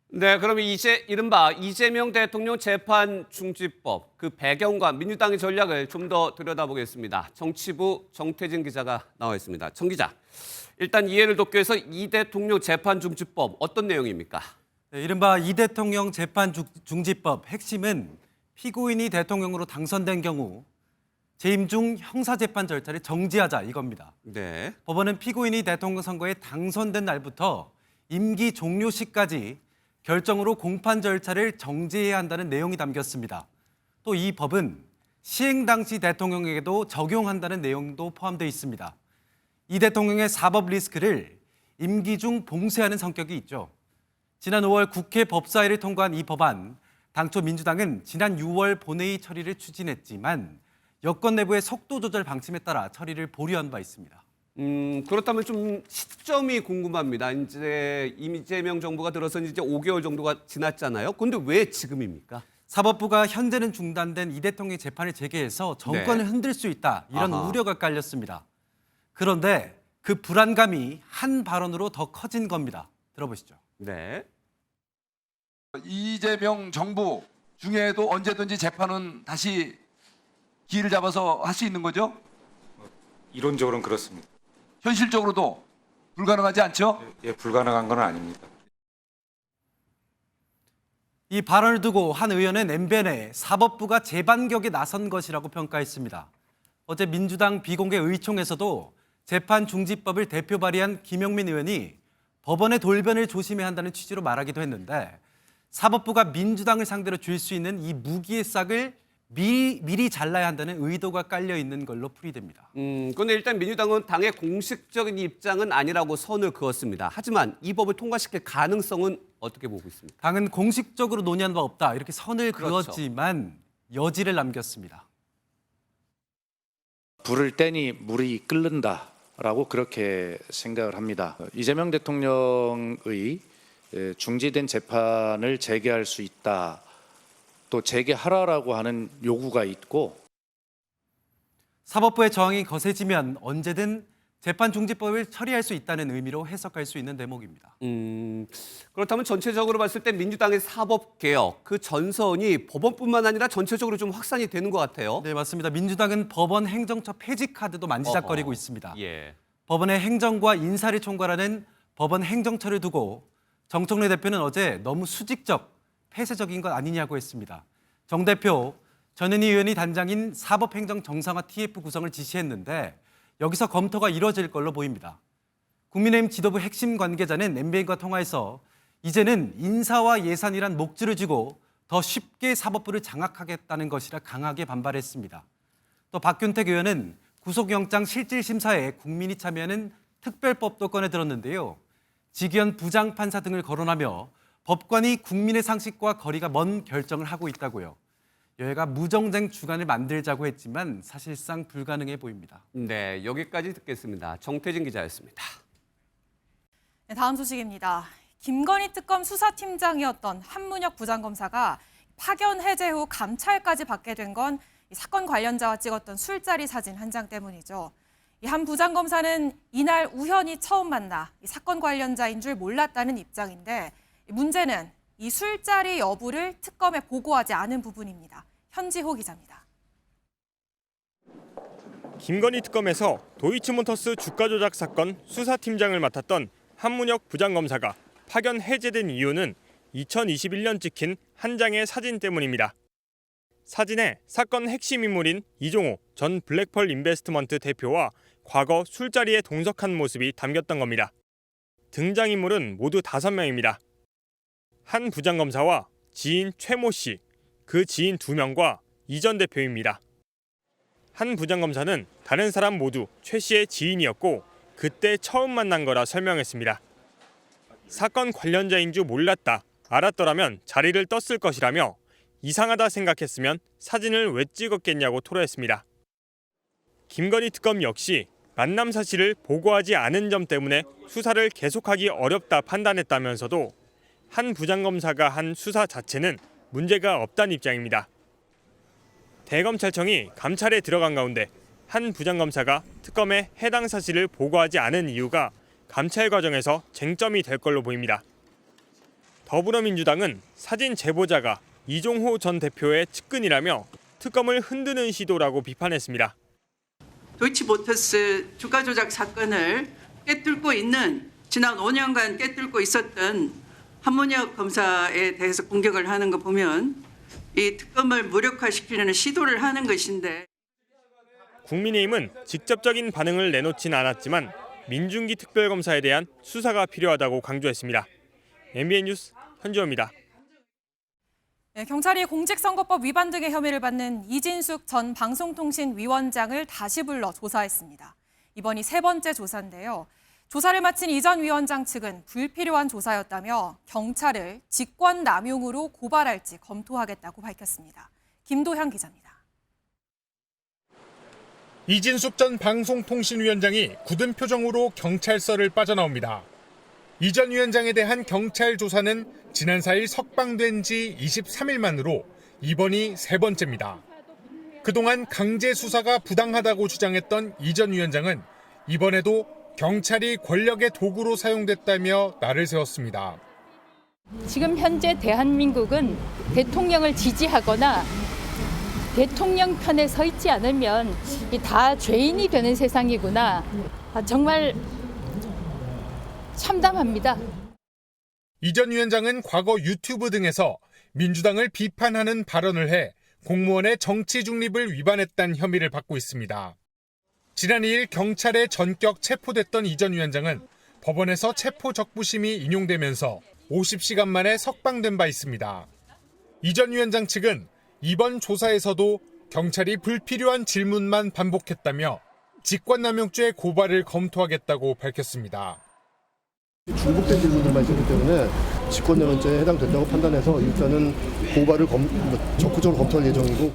네, 그럼 이른바 이재명 대통령 재판 중지법 그 배경과 민주당의 전략을 좀 더 들여다보겠습니다. 정치부 정태진 기자가 나와 있습니다. 정 기자, 일단 이해를 돕기 위해서 이 대통령 재판 중지법 어떤 내용입니까? 네, 이른바 이 대통령 재판 중지법 핵심은 피고인이 대통령으로 당선된 경우 재임 중 형사재판 절차를 정지하자 이겁니다. 네. 법원은 피고인이 대통령 선거에 당선된 날부터 임기 종료 시까지 결정으로 공판 절차를 정지해야 한다는 내용이 담겼습니다. 또 이 법은 시행 당시 대통령에게도 적용한다는 내용도 포함되어 있습니다. 이 대통령의 사법 리스크를 임기 중 봉쇄하는 성격이 있죠. 지난 5월 국회 법사위를 통과한 이 법안, 당초 민주당은 지난 6월 본회의 처리를 추진했지만 여권 내부의 속도 조절 방침에 따라 처리를 보류한 바 있습니다. 그렇다면 좀 시점이 궁금합니다. 이제 이재명 정부가 들어선 이제 5개월 정도가 지났잖아요. 그런데 왜 지금입니까? 사법부가 현재는 중단된 이 대통령의 재판을 재개해서 정권을 흔들 수 있다 이런 우려가 깔렸습니다. 그런데 그 불안감이 한 발언으로 더 커진 겁니다. 들어보시죠. 네. 이재명 정부 중에도 언제든지 재판은 다시 기회를 잡아서 할 수 있는 거죠? 이론적으로는 그렇습니다. 현실적으로도 불가능하지 않죠? 예, 불가능한 건 아닙니다. 이 발언을 두고 한 의원은 MBN에 사법부가 재반격에 나선 것이라고 평가했습니다. 어제 민주당 비공개 의총에서도 재판 중지법을 대표 발의한 김용민 의원이 법원의 돌변을 조심해야 한다는 취지로 말하기도 했는데 사법부가 민주당을 상대로 줄 수 있는 이 무기의 싹을 미리 잘라야 한다는 의도가 깔려 있는 걸로 풀이됩니다. 그런데 일단 민주당은 당의 공식적인 입장은 아니라고 선을 그었습니다. 하지만 이 법을 통과시킬 가능성은 어떻게 보고 있습니까? 당은 공식적으로 논의한 바 없다 이렇게 선을 그렇죠. 그었지만 여지를 남겼습니다. 불을 떼니 물이 끓는다라고 그렇게 생각을 합니다. 이재명 대통령의 중지된 재판을 재개할 수 있다. 또 재개하라라고 하는 요구가 있고 사법부의 저항이 거세지면 언제든 재판중지법을 처리할 수 있다는 의미로 해석할 수 있는 대목입니다. 그렇다면 전체적으로 봤을 때 민주당의 사법개혁, 그 전선이 법원뿐만 아니라 전체적으로 좀 확산이 되는 것 같아요. 네, 맞습니다. 민주당은 법원 행정처 폐지 카드도 만지작거리고 있습니다. 법원의 행정과 인사를 총괄하는 법원 행정처를 두고 정청래 대표는 어제 너무 수직적, 폐쇄적인 것 아니냐고 했습니다. 정 대표, 전현희 의원이 단장인 사법행정 정상화 TF 구성을 지시했는데 여기서 검토가 이뤄질 걸로 보입니다. 국민의힘 지도부 핵심 관계자는 MBN과 통화에서 이제는 인사와 예산이란 목줄을 쥐고 더 쉽게 사법부를 장악하겠다는 것이라 강하게 반발했습니다. 또 박균택 의원은 구속영장 실질심사에 국민이 참여하는 특별법도 꺼내 들었는데요. 직위원 부장판사 등을 거론하며 법관이 국민의 상식과 거리가 먼 결정을 하고 있다고요. 여야가 무정쟁 주간을 만들자고 했지만 사실상 불가능해 보입니다. 네, 여기까지 듣겠습니다. 정태진 기자였습니다. 네, 다음 소식입니다. 김건희 특검 수사팀장이었던 한문혁 부장검사가 파견 해제 후 감찰까지 받게 된 건 사건 관련자와 찍었던 술자리 사진 한 장 때문이죠. 이 한 부장검사는 이날 우연히 처음 만나 이 사건 관련자인 줄 몰랐다는 입장인데 문제는 이 술자리 여부를 특검에 보고하지 않은 부분입니다. 현지호 기자입니다. 김건희 특검에서 도이치모터스 주가 조작 사건 수사팀장을 맡았던 한문혁 부장검사가 파견 해제된 이유는 2021년 찍힌 한 장의 사진 때문입니다. 사진에 사건 핵심 인물인 이종호 전 블랙펄 인베스트먼트 대표와 과거 술자리에 동석한 모습이 담겼던 겁니다. 등장인물은 모두 5명입니다. 한 부장검사와 지인 최모 씨, 그 지인 2명과 이 전 대표입니다. 한 부장검사는 다른 사람 모두 최 씨의 지인이었고 그때 처음 만난 거라 설명했습니다. 사건 관련자인 줄 몰랐다, 알았더라면 자리를 떴을 것이라며 이상하다 생각했으면 사진을 왜 찍었겠냐고 토로했습니다. 김건희 특검 역시 만남 사실을 보고하지 않은 점 때문에 수사를 계속하기 어렵다 판단했다면서도 한 부장검사가 한 수사 자체는 문제가 없다는 입장입니다. 대검찰청이 감찰에 들어간 가운데 한 부장검사가 특검에 해당 사실을 보고하지 않은 이유가 감찰 과정에서 쟁점이 될 걸로 보입니다. 더불어민주당은 사진 제보자가 이종호 전 대표의 측근이라며 특검을 흔드는 시도라고 비판했습니다. 도이치모터스 주가 조작 사건을 꿰뚫고 있는 지난 5년간 꿰뚫고 있었던 한문혁 검사에 대해서 공격을 하는 거 보면 이 특검을 무력화시키려는 시도를 하는 것인데. 국민의힘은 직접적인 반응을 내놓진 않았지만 민중기 특별검사에 대한 수사가 필요하다고 강조했습니다. MBN 뉴스 현주호입니다. 네, 경찰이 공직선거법 위반 등의 혐의를 받는 이진숙 전 방송통신위원장을 다시 불러 조사했습니다. 이번이 3번째 조사인데요. 조사를 마친 이 전 위원장 측은 불필요한 조사였다며 경찰을 직권남용으로 고발할지 검토하겠다고 밝혔습니다. 김도현 기자입니다. 이진숙 전 방송통신위원장이 굳은 표정으로 경찰서를 빠져나옵니다. 이 전 위원장에 대한 경찰 조사는 지난 4일 석방된 지 23일 만으로 이번이 3번째입니다. 그동안 강제 수사가 부당하다고 주장했던 이 전 위원장은 이번에도 경찰이 권력의 도구로 사용됐다며 날을 세웠습니다. 지금 현재 대한민국은 대통령을 지지하거나 대통령 편에 서 있지 않으면 다 죄인이 되는 세상이구나. 정말 참담합니다. 이 전 위원장은 과거 유튜브 등에서 민주당을 비판하는 발언을 해 공무원의 정치 중립을 위반했다는 혐의를 받고 있습니다. 지난 2일 경찰에 전격 체포됐던 이 전 위원장은 법원에서 체포 적부심이 인용되면서 50시간 만에 석방된 바 있습니다. 이 전 위원장 측은 이번 조사에서도 경찰이 불필요한 질문만 반복했다며 직권남용죄 고발을 검토하겠다고 밝혔습니다. 중복된 질문들만 있었기 때문에 직권남용죄에 해당된다고 판단해서 일단은 고발을 적극적으로 검토할 예정이고.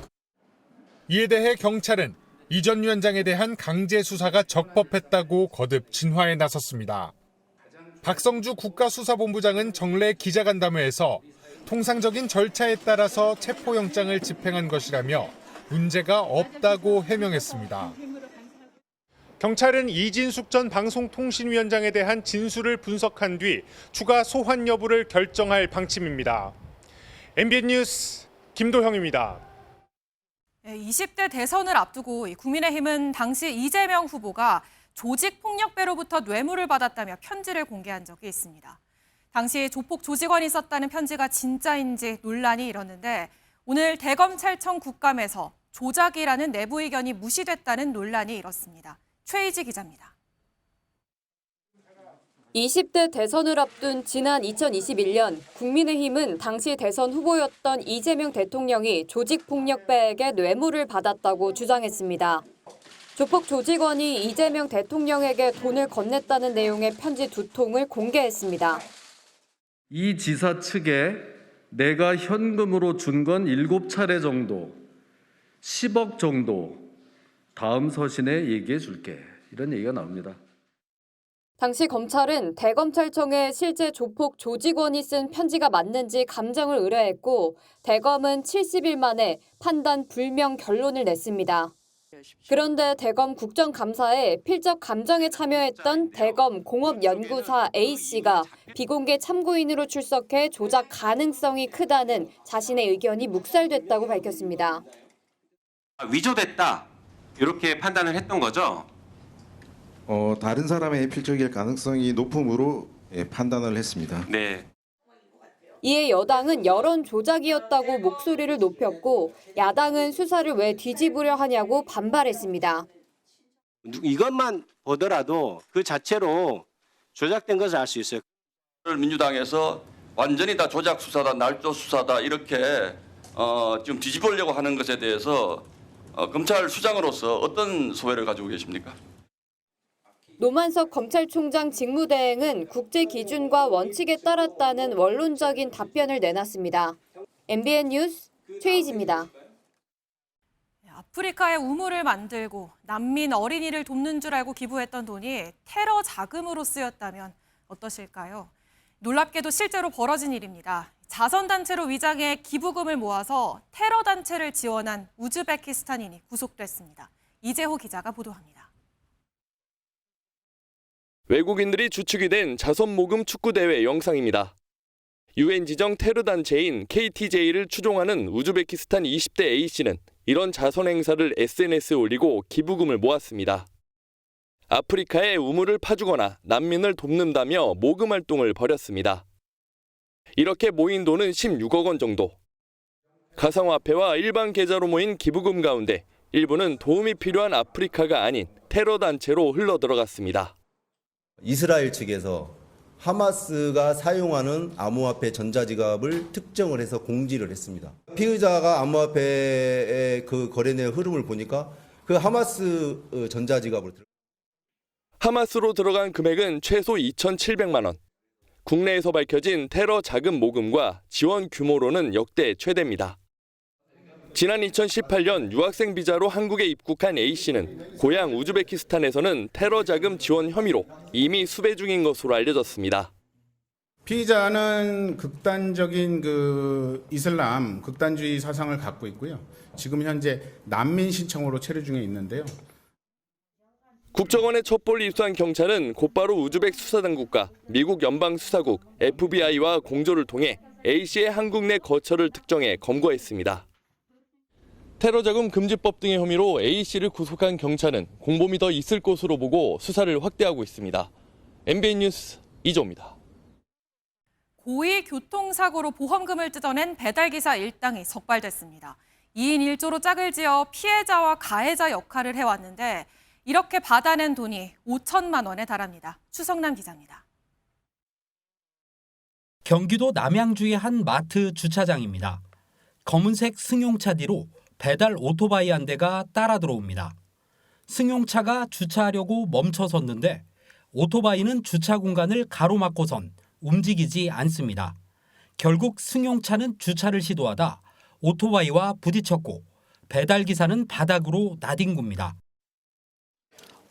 이에 대해 경찰은 이 전 위원장에 대한 강제 수사가 적법했다고 거듭 진화에 나섰습니다. 박성주 국가수사본부장은 정례 기자간담회에서 통상적인 절차에 따라서 체포영장을 집행한 것이라며 문제가 없다고 해명했습니다. 경찰은 이진숙 전 방송통신위원장에 대한 진술을 분석한 뒤 추가 소환 여부를 결정할 방침입니다. MBN 뉴스 김도형입니다. 20대 대선을 앞두고 국민의힘은 당시 이재명 후보가 조직폭력배로부터 뇌물을 받았다며 편지를 공개한 적이 있습니다. 당시 조폭 조직원이 썼다는 편지가 진짜인지 논란이 일었는데 오늘 대검찰청 국감에서 조작이라는 내부 의견이 무시됐다는 논란이 일었습니다. 최희지 기자입니다. 20대 대선을 앞둔 지난 2021년 국민의힘은 당시 대선 후보였던 이재명 대통령이 조직폭력배에게 뇌물을 받았다고 주장했습니다. 조폭 조직원이 이재명 대통령에게 돈을 건넸다는 내용의 편지 2통을 공개했습니다. 이 지사 측에 내가 현금으로 준 건 7차례 정도, 10억 정도 다음 서신에 얘기해 줄게. 이런 얘기가 나옵니다. 당시 검찰은 대검찰청에 실제 조폭 조직원이 쓴 편지가 맞는지 감정을 의뢰했고 대검은 70일 만에 판단 불명 결론을 냈습니다. 그런데 대검 국정감사에 필적 감정에 참여했던 대검 공업연구사 A씨가 비공개 참고인으로 출석해 조작 가능성이 크다는 자신의 의견이 묵살됐다고 밝혔습니다. 위조됐다 이렇게 판단을 했던 거죠? 다른 사람의 필적일 가능성이 높음으로 판단을 했습니다. 네. 이에 여당은 여론 조작이었다고 목소리를 높였고 야당은 수사를 왜 뒤집으려 하냐고 반발했습니다. 이것만 보더라도 그 자체로 조작된 것을 알 수 있어요. 민주당에서 완전히 다 조작 수사다, 날조 수사다 이렇게 지금 뒤집으려고 하는 것에 대해서 검찰 수장으로서 어떤 소회를 가지고 계십니까? 노만석 검찰총장 직무대행은 국제 기준과 원칙에 따랐다는 원론적인 답변을 내놨습니다. MBN 뉴스 최희지입니다. 아프리카에 우물을 만들고 난민 어린이를 돕는 줄 알고 기부했던 돈이 테러 자금으로 쓰였다면 어떠실까요? 놀랍게도 실제로 벌어진 일입니다. 자선단체로 위장해 기부금을 모아서 테러 단체를 지원한 우즈베키스탄인이 구속됐습니다. 이재호 기자가 보도합니다. 외국인들이 주축이 된 자선모금 축구대회 영상입니다. UN 지정 테러 단체인 KTJ를 추종하는 우즈베키스탄 20대 A씨는 이런 자선 행사를 SNS에 올리고 기부금을 모았습니다. 아프리카에 우물을 파주거나 난민을 돕는다며 모금 활동을 벌였습니다. 이렇게 모인 돈은 16억 원 정도. 가상화폐와 일반 계좌로 모인 기부금 가운데 일부는 도움이 필요한 아프리카가 아닌 테러 단체로 흘러들어갔습니다. 이스라엘 측에서 하마스가 사용하는 암호화폐 전자지갑을 특정을 해서 공지를 했습니다. 피의자가 암호화폐의 그 거래내의 흐름을 보니까 그 하마스 전자지갑을 하마스로 들어간 금액은 최소 2,700만 원. 국내에서 밝혀진 테러 자금 모금과 지원 규모로는 역대 최대입니다. 지난 2018년 유학생 비자로 한국에 입국한 A씨는 고향 우즈베키스탄에서는 테러 자금 지원 혐의로 이미 수배 중인 것으로 알려졌습니다. 피의자는 극단적인 이슬람 극단주의 사상을 갖고 있고요. 지금 현재 난민 신청으로 체류 중에 있는데요. 국정원에 첩보를 입수한 경찰은 곧바로 우즈벡 수사당국과 미국 연방수사국 FBI와 공조를 통해 A씨의 한국 내 거처를 특정해 검거했습니다. 테러자금 금지법 등의 혐의로 A씨를 구속한 경찰은 공범이 더 있을 것으로 보고 수사를 확대하고 있습니다. MBN 뉴스 이조입니다. 고의 교통사고로 보험금을 뜯어낸 배달기사 일당이 석발됐습니다. 2인 1조로 짝을 지어 피해자와 가해자 역할을 해왔는데 이렇게 받아낸 돈이 5천만 원에 달합니다. 추성남 기자입니다. 경기도 남양주의 한 마트 주차장입니다. 검은색 승용차 뒤로 배달 오토바이 한 대가 따라 들어옵니다. 승용차가 주차하려고 멈춰섰는데 오토바이는 주차 공간을 가로막고선 움직이지 않습니다. 결국 승용차는 주차를 시도하다 오토바이와 부딪혔고 배달기사는 바닥으로 나뒹굽니다.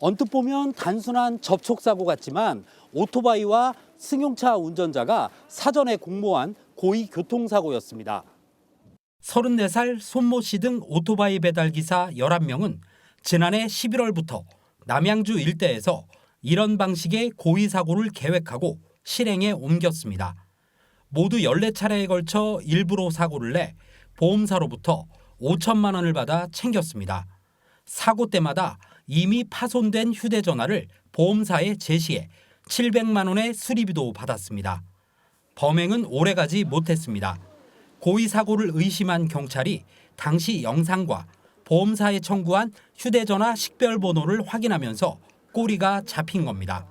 언뜻 보면 단순한 접촉사고 같지만 오토바이와 승용차 운전자가 사전에 공모한 고의 교통사고였습니다. 34살 손모 씨 등 오토바이 배달기사 11명은 지난해 11월부터 남양주 일대에서 이런 방식의 고의 사고를 계획하고 실행에 옮겼습니다. 모두 14차례에 걸쳐 일부러 사고를 내 보험사로부터 5천만 원을 받아 챙겼습니다. 사고 때마다 이미 파손된 휴대전화를 보험사에 제시해 700만 원의 수리비도 받았습니다. 범행은 오래가지 못했습니다. 고의 사고를 의심한 경찰이 당시 영상과 보험사에 청구한 휴대전화 식별번호를 확인하면서 꼬리가 잡힌 겁니다.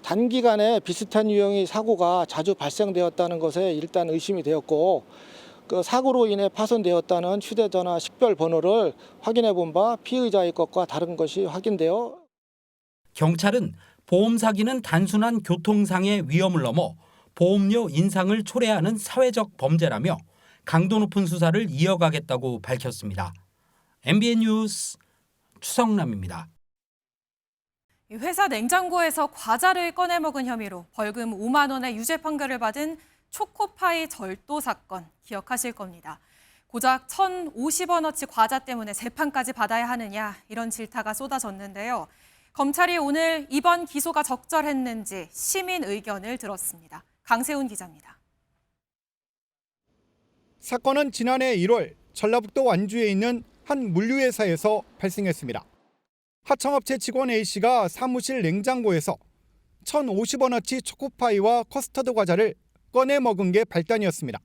단기간에 비슷한 유형의 사고가 자주 발생되었다는 것에 일단 의심이 되었고, 그 사고로 인해 파손되었다는 휴대전화 식별 번호를 확인해 본 바 피의자의 것과 다른 것이 확인되어 경찰은 보험 사기는 단순한 교통상의 위험을 넘어 보험료 인상을 초래하는 사회적 범죄라며 강도 높은 수사를 이어가겠다고 밝혔습니다. MBN 뉴스 추성남입니다. 회사 냉장고에서 과자를 꺼내 먹은 혐의로 벌금 5만 원의 유죄 판결을 받은 초코파이 절도 사건 기억하실 겁니다. 고작 1,050원어치 과자 때문에 재판까지 받아야 하느냐 이런 질타가 쏟아졌는데요. 검찰이 오늘 이번 기소가 적절했는지 시민 의견을 들었습니다. 강세훈 기자입니다. 사건은 지난해 1월 전라북도 완주에 있는 한 물류회사에서 발생했습니다. 하청업체 직원 A씨가 사무실 냉장고에서 1,050원어치 초코파이와 커스터드 과자를 꺼내 먹은 게 발단이었습니다.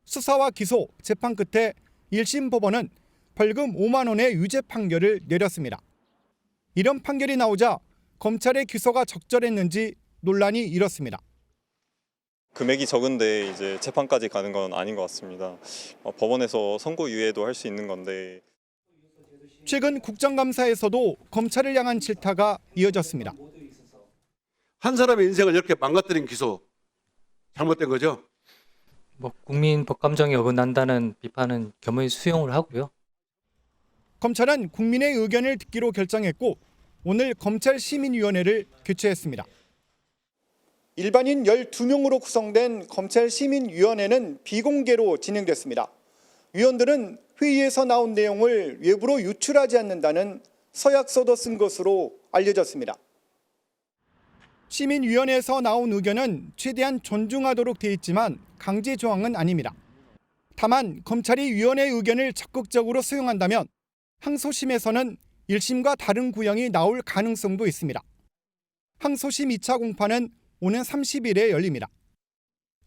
수사와 기소, 재판 끝에 1심 법원은 벌금 5만 원의 유죄 판결을 내렸습니다. 이런 판결이 나오자 검찰의 기소가 적절했는지 논란이 일었습니다. 금액이 적은데 이제 재판까지 가는 건 아닌 것 같습니다. 법원에서 선고유예도 할 수 있는 건데. 최근 국정감사에서도 검찰을 향한 질타가 이어졌습니다. 한 사람의 인생을 이렇게 망가뜨린 기소 잘못된 거죠? 국민 법감정에 어긋난다는 비판은 겸허히 수용을 하고요. 검찰은 국민의 의견을 듣기로 결정했고 오늘 검찰시민위원회를 개최했습니다. 일반인 12명으로 구성된 검찰시민위원회는 비공개로 진행됐습니다. 위원들은 회의에서 나온 내용을 외부로 유출하지 않는다는 서약서도 쓴 것으로 알려졌습니다. 시민위원회에서 나온 의견은 최대한 존중하도록 돼 있지만 강제 조항은 아닙니다. 다만 검찰이 위원회 의견을 적극적으로 수용한다면 항소심에서는 1심과 다른 구형이 나올 가능성도 있습니다. 항소심 2차 공판은 오는 30일에 열립니다.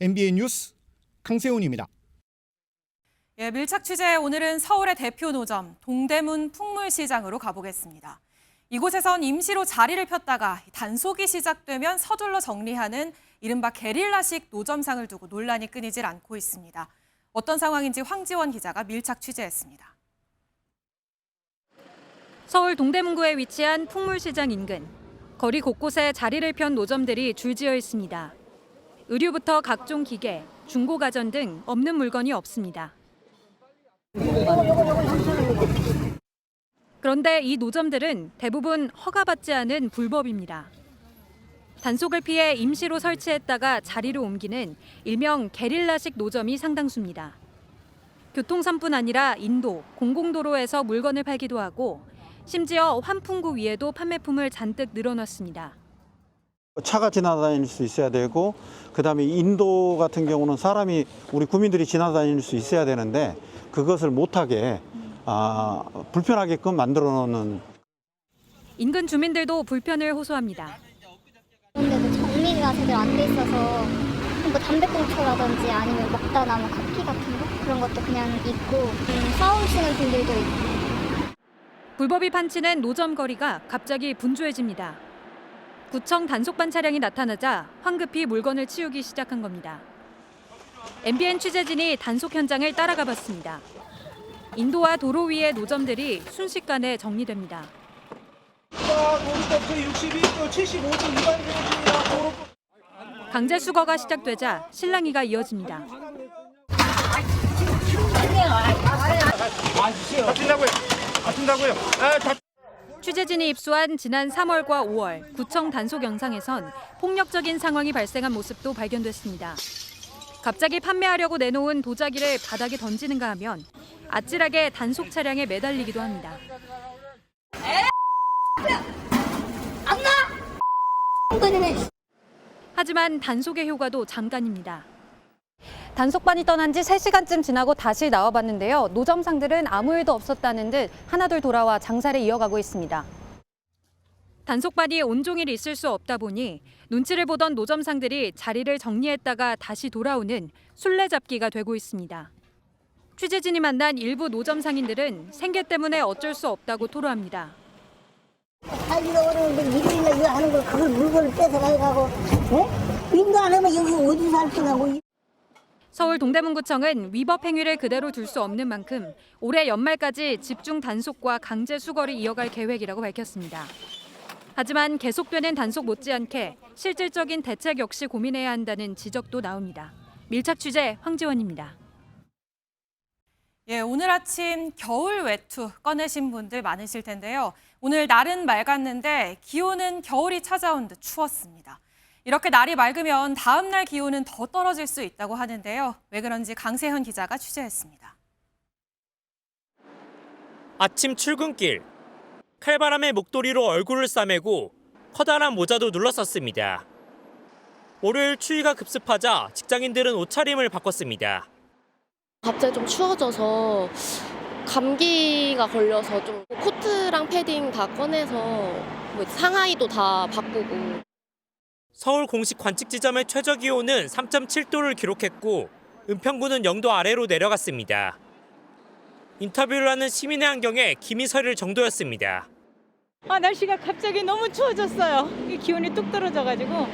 MBN 뉴스 강세훈입니다. 밀착 취재 오늘은 서울의 대표 노점 동대문 풍물시장으로 가보겠습니다. 이곳에선 임시로 자리를 폈다가 단속이 시작되면 서둘러 정리하는 이른바 게릴라식 노점상을 두고 논란이 끊이질 않고 있습니다. 어떤 상황인지 황지원 기자가 밀착 취재했습니다. 서울 동대문구에 위치한 풍물시장 인근. 거리 곳곳에 자리를 편 노점들이 줄지어 있습니다. 의류부터 각종 기계, 중고가전 등 없는 물건이 없습니다. 그런데 이 노점들은 대부분 허가받지 않은 불법입니다. 단속을 피해 임시로 설치했다가 자리로 옮기는 일명 게릴라식 노점이 상당수입니다. 교통선뿐 아니라 인도, 공공도로에서 물건을 팔기도 하고 심지어 환풍구 위에도 판매품을 잔뜩 늘어놨습니다. 차가 지나다닐 수 있어야 되고 그다음에 인도 같은 경우는 사람이 우리 국민들이 지나다닐 수 있어야 되는데 그것을 못하게 불편하게끔 만들어 놓는. 인근 주민들도 불편을 호소합니다. 그런데도 정리가 제대로 안 돼 있어서 뭐 담배꽁초라든지 아니면 먹다 남은 커피 같은 거 그런 것도 그냥 있고 싸우시는 분들도 있고. 불법이 판치는 노점 거리가 갑자기 분주해집니다. 구청 단속반 차량이 나타나자 황급히 물건을 치우기 시작한 겁니다. MBN 취재진이 단속 현장을 따라가 봤습니다. 인도와 도로 위의 노점들이 순식간에 정리됩니다. 강제 수거가 시작되자 실랑이가 이어집니다. 취재진이 입수한 지난 3월과 5월 구청 단속 영상에선 폭력적인 상황이 발생한 모습도 발견됐습니다. 갑자기 판매하려고 내놓은 도자기를 바닥에 던지는가 하면 아찔하게 단속 차량에 매달리기도 합니다. 하지만 단속의 효과도 잠깐입니다. 단속반이 떠난 지 3시간쯤 지나고 다시 나와봤는데요. 노점상들은 아무 일도 없었다는 듯 하나둘 돌아와 장사를 이어가고 있습니다. 단속반이 온종일 있을 수 없다 보니 눈치를 보던 노점상들이 자리를 정리했다가 다시 돌아오는 술래잡기가 되고 있습니다. 취재진이 만난 일부 노점상인들은 생계 때문에 어쩔 수 없다고 토로합니다. 살기도 어려운데 일을 하는 걸 그걸 물건을 뺏어 가져가고 일도 안 하면 여기 어디 살 거냐고. 서울 동대문구청은 위법 행위를 그대로 둘 수 없는 만큼 올해 연말까지 집중 단속과 강제 수거를 이어갈 계획이라고 밝혔습니다. 하지만 계속되는 단속 못지않게 실질적인 대책 역시 고민해야 한다는 지적도 나옵니다. 밀착 취재 황지원입니다. 예, 오늘 아침 겨울 외투 꺼내신 분들 많으실 텐데요. 오늘 날은 맑았는데 기온은 겨울이 찾아온 듯 추웠습니다. 이렇게 날이 맑으면 다음 날 기온은 더 떨어질 수 있다고 하는데요. 왜 그런지 강세현 기자가 취재했습니다. 아침 출근길, 칼바람에 목도리로 얼굴을 싸매고 커다란 모자도 눌렀었습니다. 월요일 추위가 급습하자 직장인들은 옷차림을 바꿨습니다. 갑자기 좀 추워져서 감기가 걸려서 좀 코트랑 패딩 다 꺼내서 상하이도 다 바꾸고. 서울 공식 관측 지점의 최저 기온은 3.7도를 기록했고 은평구는 0도 아래로 내려갔습니다. 인터뷰를 하는 시민의 안경에 김희설일 정도였습니다. 날씨가 갑자기 너무 추워졌어요. 기온이 뚝 떨어져가지고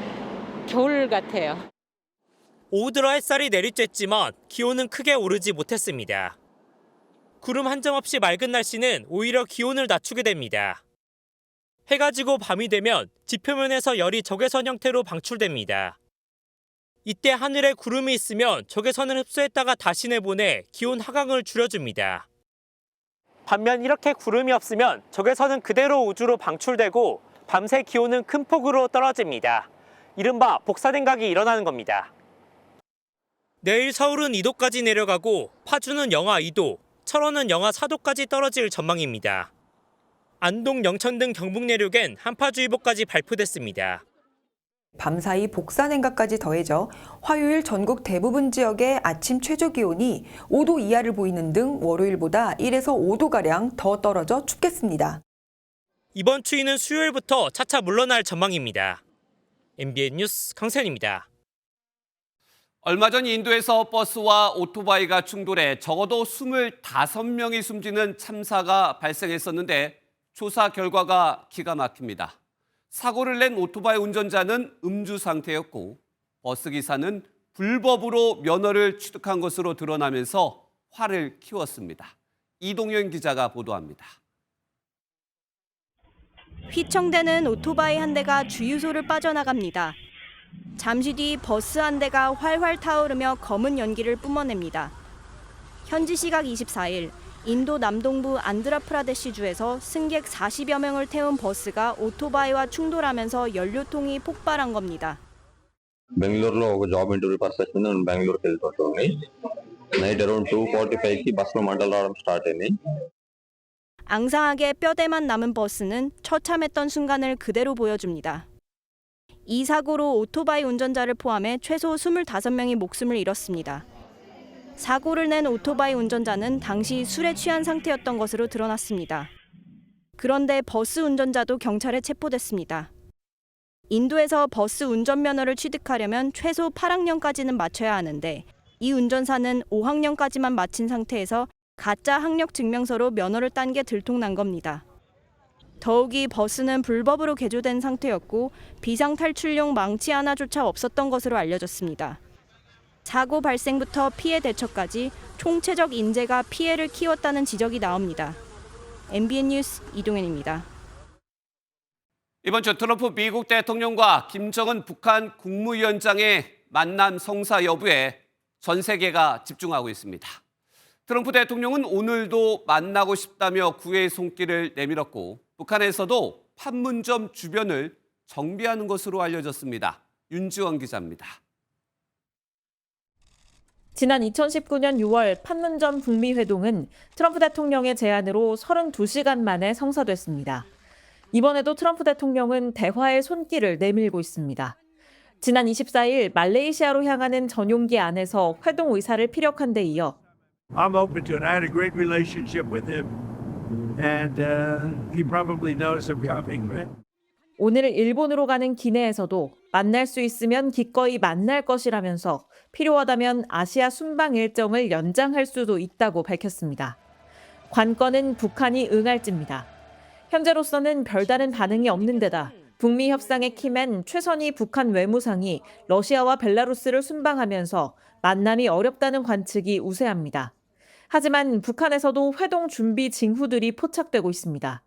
겨울 같아요. 오후 들어 햇살이 내리쬐지만 기온은 크게 오르지 못했습니다. 구름 한 점 없이 맑은 날씨는 오히려 기온을 낮추게 됩니다. 해가 지고 밤이 되면 지표면에서 열이 적외선 형태로 방출됩니다. 이때 하늘에 구름이 있으면 적외선을 흡수했다가 다시 내보내 기온 하강을 줄여줍니다. 반면 이렇게 구름이 없으면 적외선은 그대로 우주로 방출되고 밤새 기온은 큰 폭으로 떨어집니다. 이른바 복사냉각이 일어나는 겁니다. 내일 서울은 2도까지 내려가고 파주는 영하 2도, 철원은 영하 4도까지 떨어질 전망입니다. 안동, 영천 등 경북 내륙엔 한파주의보까지 발표됐습니다. 밤사이 복사냉각까지 더해져 화요일 전국 대부분 지역의 아침 최저 기온이 5도 이하를 보이는 등 월요일보다 1에서 5도가량 더 떨어져 춥겠습니다. 이번 추위는 수요일부터 차차 물러날 전망입니다. MBN 뉴스 강세현입니다. 얼마 전 인도에서 버스와 오토바이가 충돌해 적어도 25명이 숨지는 참사가 발생했었는데 조사 결과가 기가 막힙니다. 사고를 낸 오토바이 운전자는 음주 상태였고 버스 기사는 불법으로 면허를 취득한 것으로 드러나면서 화를 키웠습니다. 이동현 기자가 보도합니다. 휘청대는 오토바이 한 대가 주유소를 빠져나갑니다. 잠시 뒤 버스 한 대가 활활 타오르며 검은 연기를 뿜어냅니다. 현지 시각 24일 인도 남동부 안드라프라데시주에서 승객 40여 명을 태운 버스가 오토바이와 충돌하면서 연료통이 폭발한 겁니다. బెంగళూరులో ఒక job interview purpose మీద నేను బెంగళూరుకి వెళ్తుంటాను. Night around 2:45కి బస్సులో మంటలు రావడం స్టార్ట్ అయినాయి. 앙상하게 뼈대만 남은 버스는 처참했던 순간을 그대로 보여줍니다. 이 사고로 오토바이 운전자를 포함해 최소 25명이 목숨을 잃었습니다. 사고를 낸 오토바이 운전자는 당시 술에 취한 상태였던 것으로 드러났습니다. 그런데 버스 운전자도 경찰에 체포됐습니다. 인도에서 버스 운전면허를 취득하려면 최소 8학년까지는 마쳐야 하는데 이 운전사는 5학년까지만 마친 상태에서 가짜 학력 증명서로 면허를 딴 게 들통난 겁니다. 더욱이 버스는 불법으로 개조된 상태였고 비상탈출용 망치 하나조차 없었던 것으로 알려졌습니다. 사고 발생부터 피해 대처까지 총체적 인재가 피해를 키웠다는 지적이 나옵니다. MBN 뉴스 이동현입니다. 이번 주 트럼프 미국 대통령과 김정은 북한 국무위원장의 만남 성사 여부에 전 세계가 집중하고 있습니다. 트럼프 대통령은 오늘도 만나고 싶다며 구애의 손길을 내밀었고 북한에서도 판문점 주변을 정비하는 것으로 알려졌습니다. 윤지원 기자입니다. 지난 2019년 6월 판문점 북미 회동은 트럼프 대통령의 제안으로 32시간 만에 성사됐습니다. 이번에도 트럼프 대통령은 대화의 손길을 내밀고 있습니다. 지난 24일 말레이시아로 향하는 전용기 안에서 회동 의사를 피력한 데 이어 I'm open to it. I had a great relationship with him, and he probably knows I'm coming. Right? 오늘 일본으로 가는 기내에서도 만날 수 있으면 기꺼이 만날 것이라면서 필요하다면 아시아 순방 일정을 연장할 수도 있다고 밝혔습니다. 관건은 북한이 응할지입니다. 현재로서는 별다른 반응이 없는 데다 북미 협상의 키맨 최선희 북한 외무상이 러시아와 벨라루스를 순방하면서 만남이 어렵다는 관측이 우세합니다. 하지만 북한에서도 회동 준비 징후들이 포착되고 있습니다.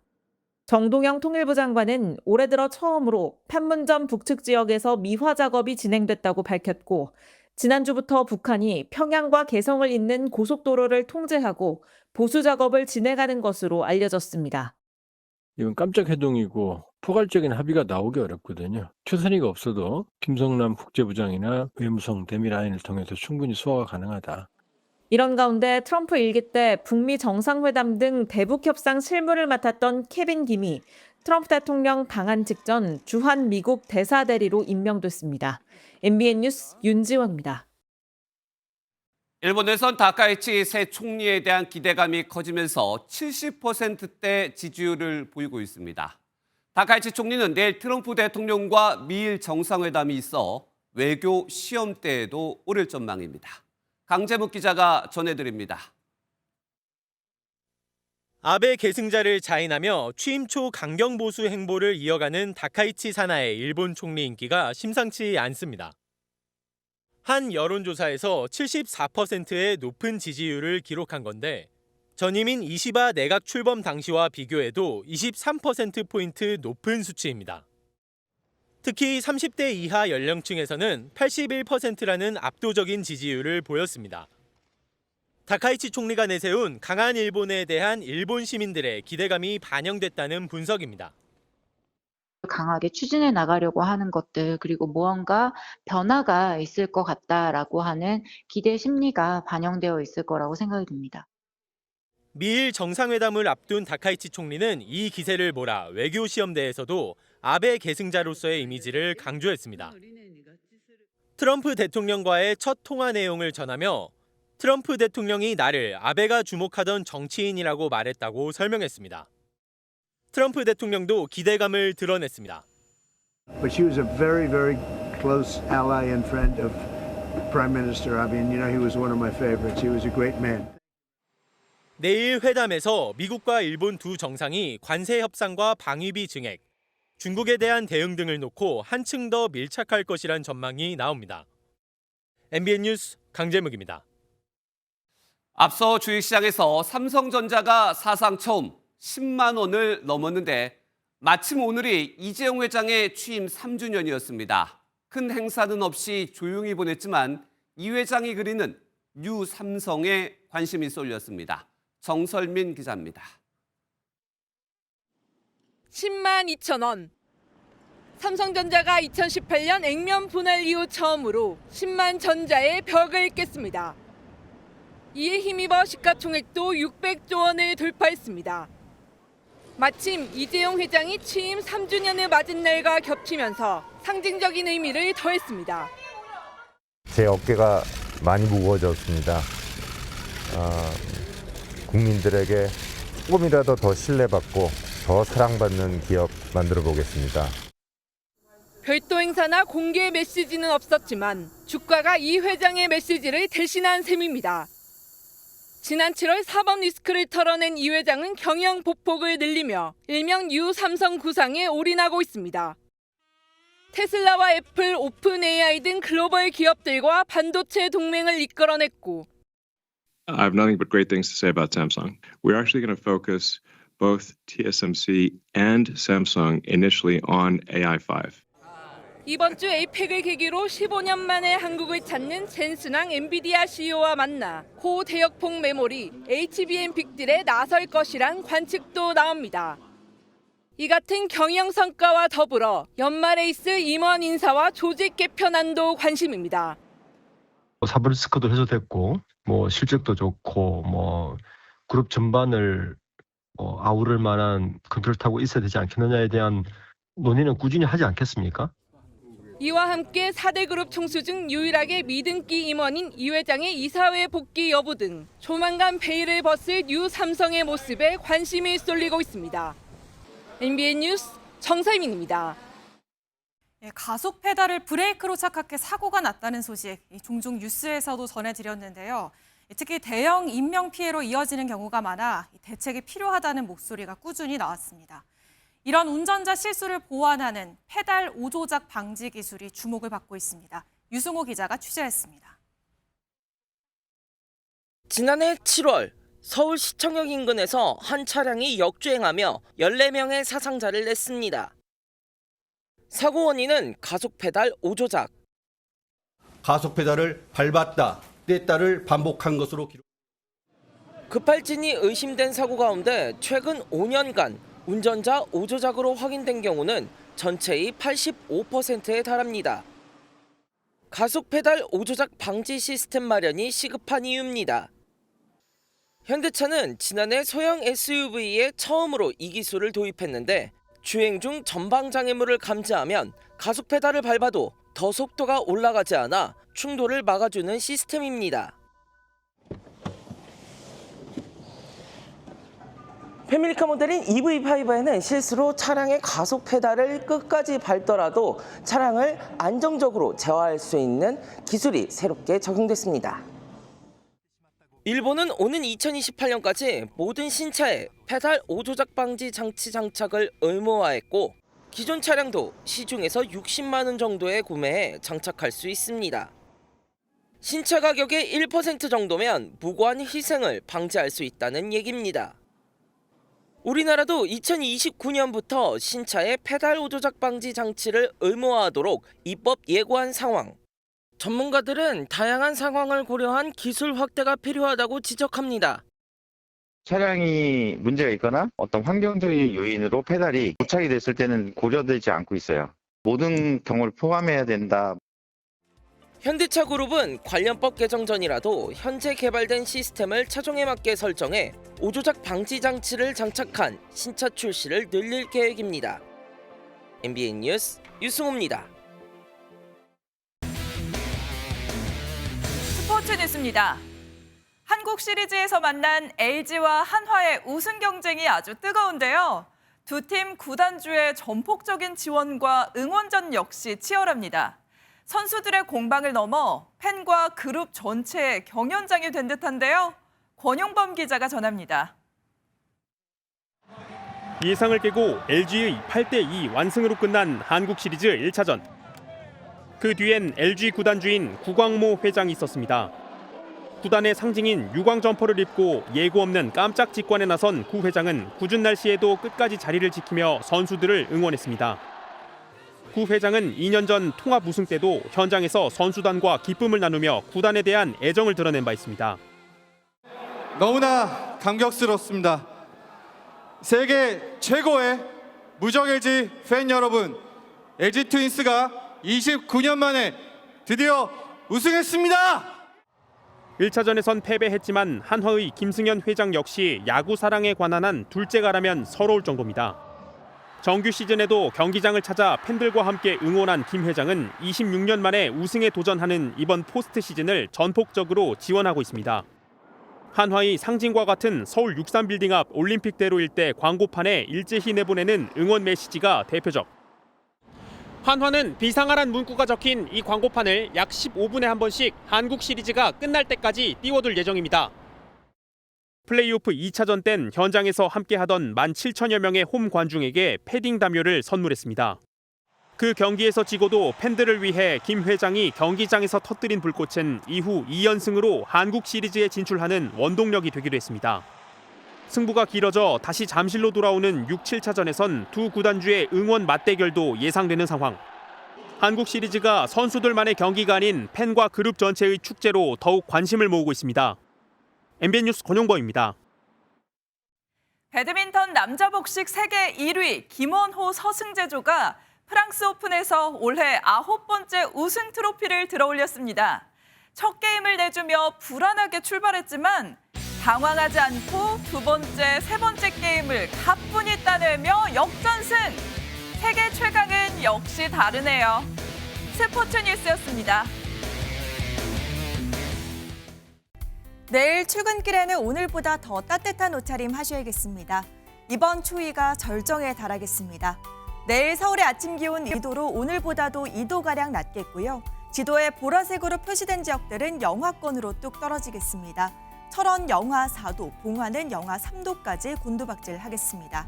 정동영 통일부 장관은 올해 들어 처음으로 판문점 북측 지역에서 미화 작업이 진행됐다고 밝혔고 지난주부터 북한이 평양과 개성을 잇는 고속도로를 통제하고 보수 작업을 진행하는 것으로 알려졌습니다. 이건 깜짝 회동이고 포괄적인 합의가 나오기 어렵거든요. 최선희가 없어도 김성남 국제부장이나 외무성 대미라인을 통해서 충분히 소화가 가능하다. 이런 가운데 트럼프 일기 때 북미 정상회담 등 대북 협상 실무를 맡았던 케빈 김이 트럼프 대통령 방한 직전 주한 미국 대사대리로 임명됐습니다. MBN 뉴스 윤지원입니다. 일본에선 다카이치 새 총리에 대한 기대감이 커지면서 70%대 지지율을 보이고 있습니다. 다카이치 총리는 내일 트럼프 대통령과 미일 정상회담이 있어 외교 시험대에도 오를 전망입니다. 강재묵 기자가 전해드립니다. 아베 계승자를 자인하며 취임 초 강경 보수 행보를 이어가는 다카이치 사나의 일본 총리 인기가 심상치 않습니다. 한 여론조사에서 74%의 높은 지지율을 기록한 건데 전임인 이시바 내각 출범 당시와 비교해도 23%포인트 높은 수치입니다. 특히 30대 이하 연령층에서는 81%라는 압도적인 지지율을 보였습니다. 다카이치 총리가 내세운 강한 일본에 대한 일본 시민들의 기대감이 반영됐다는 분석입니다. 강하게 추진해 나가려고 하는 것들 그리고 무언가 변화가 있을 것 같다라고 하는 기대 심리가 반영되어 있을 거라고 생각이 듭니다. 미일 정상회담을 앞둔 다카이치 총리는 이 기세를 몰아 외교 시험대에서도 아베 계승자로서의 이미지를 강조했습니다. 트럼프 대통령과의 첫 통화 내용을 전하며 트럼프 대통령이 나를 아베가 주목하던 정치인이라고 말했다고 설명했습니다. 트럼프 대통령도 기대감을 드러냈습니다. But she was a very, very close ally and friend of Prime Minister Abe, and he was one of my favorites. He was a great man. 내일 회담에서 미국과 일본 두 정상이 관세 협상과 방위비 증액, 중국에 대한 대응 등을 놓고 한층 더 밀착할 것이란 전망이 나옵니다. MBN 뉴스 강재묵입니다. 앞서 주식시장에서 삼성전자가 사상 처음 10만 원을 넘었는데 마침 오늘이 이재용 회장의 취임 3주년이었습니다. 큰 행사는 없이 조용히 보냈지만 이 회장이 그리는 뉴 삼성에 관심이 쏠렸습니다. 정설민 기자입니다. 10만 2천 원. 삼성전자가 2018년 액면 분할 이후 처음으로 10만 전자의 벽을 깼습니다. 이에 힘입어 시가총액도 600조 원을 돌파했습니다. 마침 이재용 회장이 취임 3주년을 맞은 날과 겹치면서 상징적인 의미를 더했습니다. 제 어깨가 많이 무거워졌습니다. 국민들에게 조금이라도 더 신뢰받고 더 사랑받는 기업 만들어 보겠습니다. 별도 행사나 공개 메시지는 없었지만 주가가 이 회장의 메시지를 대신한 셈입니다. 지난 7월 사법 리스크를 털어낸 이 회장은 경영 보폭을 늘리며 일명 뉴 삼성 구상에 올인하고 있습니다. 테슬라와 애플, 오픈 AI 등 글로벌 기업들과 반도체 동맹을 이끌어냈고 I have nothing but great things to say about Samsung. We're actually going to focus both TSMC and Samsung initially on AI5. 이번 주 에이펙을 계기로 15년 만에 한국을 찾는 젠슨왕 엔비디아 CEO와 만나 고대역폭 메모리 HBM 빅딜에 나설 것이란 관측도 나옵니다. 이 같은 경영 성과와 더불어 연말에 있을 임원 인사와 조직 개편안도 관심입니다. 사법 리스크도 해소됐고 실적도 좋고 그룹 전반을 아우를 만한 컨트롤 타고 있어야 되지 않겠느냐에 대한 논의는 꾸준히 하지 않겠습니까? 이와 함께 4대 그룹 총수 중 유일하게 믿음기 임원인 이 회장의 이사회 복귀 여부 등 조만간 베일을 벗을 뉴 삼성의 모습에 관심이 쏠리고 있습니다. MBN 뉴스 정세민입니다. 가속 페달을 브레이크로 착각해 사고가 났다는 소식 종종 뉴스에서도 전해드렸는데요. 특히 대형 인명피해로 이어지는 경우가 많아 대책이 필요하다는 목소리가 꾸준히 나왔습니다. 이런 운전자 실수를 보완하는 페달 오조작 방지 기술이 주목을 받고 있습니다. 유승호 기자가 취재했습니다. 지난해 7월 서울시청역 인근에서 한 차량이 역주행하며 14명의 사상자를 냈습니다. 사고 원인은 가속 페달 오조작. 가속 페달을 밟았다, 뗐다를 반복한 것으로 기록. 급발진이 의심된 사고 가운데 최근 5년간 운전자 오조작으로 확인된 경우는 전체의 85%에 달합니다. 가속 페달 오조작 방지 시스템 마련이 시급한 이유입니다. 현대차는 지난해 소형 SUV에 처음으로 이 기술을 도입했는데 주행 중 전방 장애물을 감지하면 가속 페달을 밟아도 더 속도가 올라가지 않아 충돌을 막아주는 시스템입니다. 패밀리카 모델인 EV5에는 실수로 차량의 가속 페달을 끝까지 밟더라도 차량을 안정적으로 제어할 수 있는 기술이 새롭게 적용됐습니다. 일본은 오는 2028년까지 모든 신차에 페달 오조작 방지 장치 장착을 의무화했고 기존 차량도 시중에서 60만 원 정도에 구매해 장착할 수 있습니다. 신차 가격의 1% 정도면 무고한 희생을 방지할 수 있다는 얘기입니다. 우리나라도 2029년부터 신차에 페달 오조작 방지 장치를 의무화하도록 입법 예고한 상황. 전문가들은 다양한 상황을 고려한 기술 확대가 필요하다고 지적합니다. 차량이 문제가 있거나 어떤 환경적인 요인으로 페달이 고착이 됐을 때는 고려되지 않고 있어요. 모든 경우를 포함해야 된다. 현대차 그룹은 관련법 개정 전이라도 현재 개발된 시스템을 차종에 맞게 설정해 오조작 방지 장치를 장착한 신차 출시를 늘릴 계획입니다. MBN 뉴스 유승호입니다. 스포츠 뉴스입니다. 한국 시리즈에서 만난 LG와 한화의 우승 경쟁이 아주 뜨거운데요. 두 팀 구단주의 전폭적인 지원과 응원전 역시 치열합니다. 선수들의 공방을 넘어 팬과 그룹 전체의 경연장이 된 듯한데요. 권용범 기자가 전합니다. 예상을 깨고 LG의 8대2 완승으로 끝난 한국 시리즈 1차전. 그 뒤엔 LG 구단주인 구광모 회장이 있었습니다. 구단의 상징인 유광 점퍼를 입고 예고 없는 깜짝 직관에 나선 구 회장은 궂은 날씨에도 끝까지 자리를 지키며 선수들을 응원했습니다. 구 회장은 2년 전 통합 우승 때도 현장에서 선수단과 기쁨을 나누며 구단에 대한 애정을 드러낸 바 있습니다. 너무나 감격스럽습니다. 세계 최고의 무적 LG 팬 여러분, LG 트윈스가 29년 만에 드디어 우승했습니다. 1차전에선 패배했지만 한화의 김승현 회장 역시 야구 사랑에 관한 한 둘째가라면 서러울 정도입니다. 정규 시즌에도 경기장을 찾아 팬들과 함께 응원한 김 회장은 26년 만에 우승에 도전하는 이번 포스트 시즌을 전폭적으로 지원하고 있습니다. 한화의 상징과 같은 서울 63빌딩 앞 올림픽대로 일대 광고판에 일제히 내보내는 응원 메시지가 대표적. 한화는 비상하란 문구가 적힌 이 광고판을 약 15분에 한 번씩 한국 시리즈가 끝날 때까지 띄워둘 예정입니다. 플레이오프 2차전 땐 현장에서 함께하던 17,000여 명의 홈 관중에게 패딩 담요를 선물했습니다. 그 경기에서 지고도 팬들을 위해 김 회장이 경기장에서 터뜨린 불꽃은 이후 2연승으로 한국 시리즈에 진출하는 원동력이 되기도 했습니다. 승부가 길어져 다시 잠실로 돌아오는 6, 7차전에선 두 구단주의 응원 맞대결도 예상되는 상황. 한국 시리즈가 선수들만의 경기가 아닌 팬과 그룹 전체의 축제로 더욱 관심을 모으고 있습니다. MBN 뉴스 권용범입니다. 배드민턴 남자 복식 세계 1위 김원호 서승재조가 프랑스 오픈에서 올해 9번째 우승 트로피를 들어올렸습니다. 첫 게임을 내주며 불안하게 출발했지만 당황하지 않고 두 번째, 세 번째 게임을 가뿐히 따내며 역전승. 세계 최강은 역시 다르네요. 스포츠 뉴스였습니다. 내일 출근길에는 오늘보다 더 따뜻한 옷차림 하셔야겠습니다. 이번 추위가 절정에 달하겠습니다. 내일 서울의 아침 기온 2도로 오늘보다도 2도가량 낮겠고요. 지도에 보라색으로 표시된 지역들은 영하권으로 뚝 떨어지겠습니다. 철원 영하 4도, 봉화는 영하 3도까지 곤두박질하겠습니다.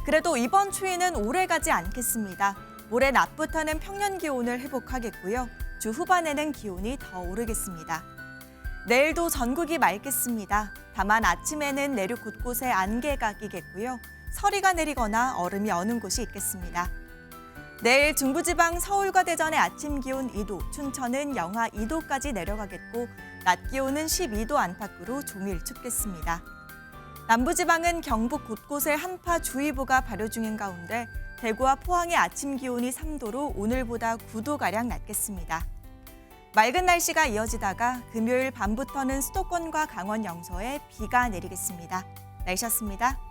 그래도 이번 추위는 오래가지 않겠습니다. 모레 낮부터는 평년 기온을 회복하겠고요. 주 후반에는 기온이 더 오르겠습니다. 내일도 전국이 맑겠습니다. 다만 아침에는 내륙 곳곳에 안개가 끼겠고요. 서리가 내리거나 얼음이 어는 곳이 있겠습니다. 내일 중부지방 서울과 대전의 아침 기온 2도, 춘천은 영하 2도까지 내려가겠고 낮 기온은 12도 안팎으로 종일 춥겠습니다. 남부지방은 경북 곳곳에 한파주의보가 발효 중인 가운데 대구와 포항의 아침 기온이 3도로 오늘보다 9도가량 낮겠습니다. 맑은 날씨가 이어지다가 금요일 밤부터는 수도권과 강원 영서에 비가 내리겠습니다. 날씨였습니다.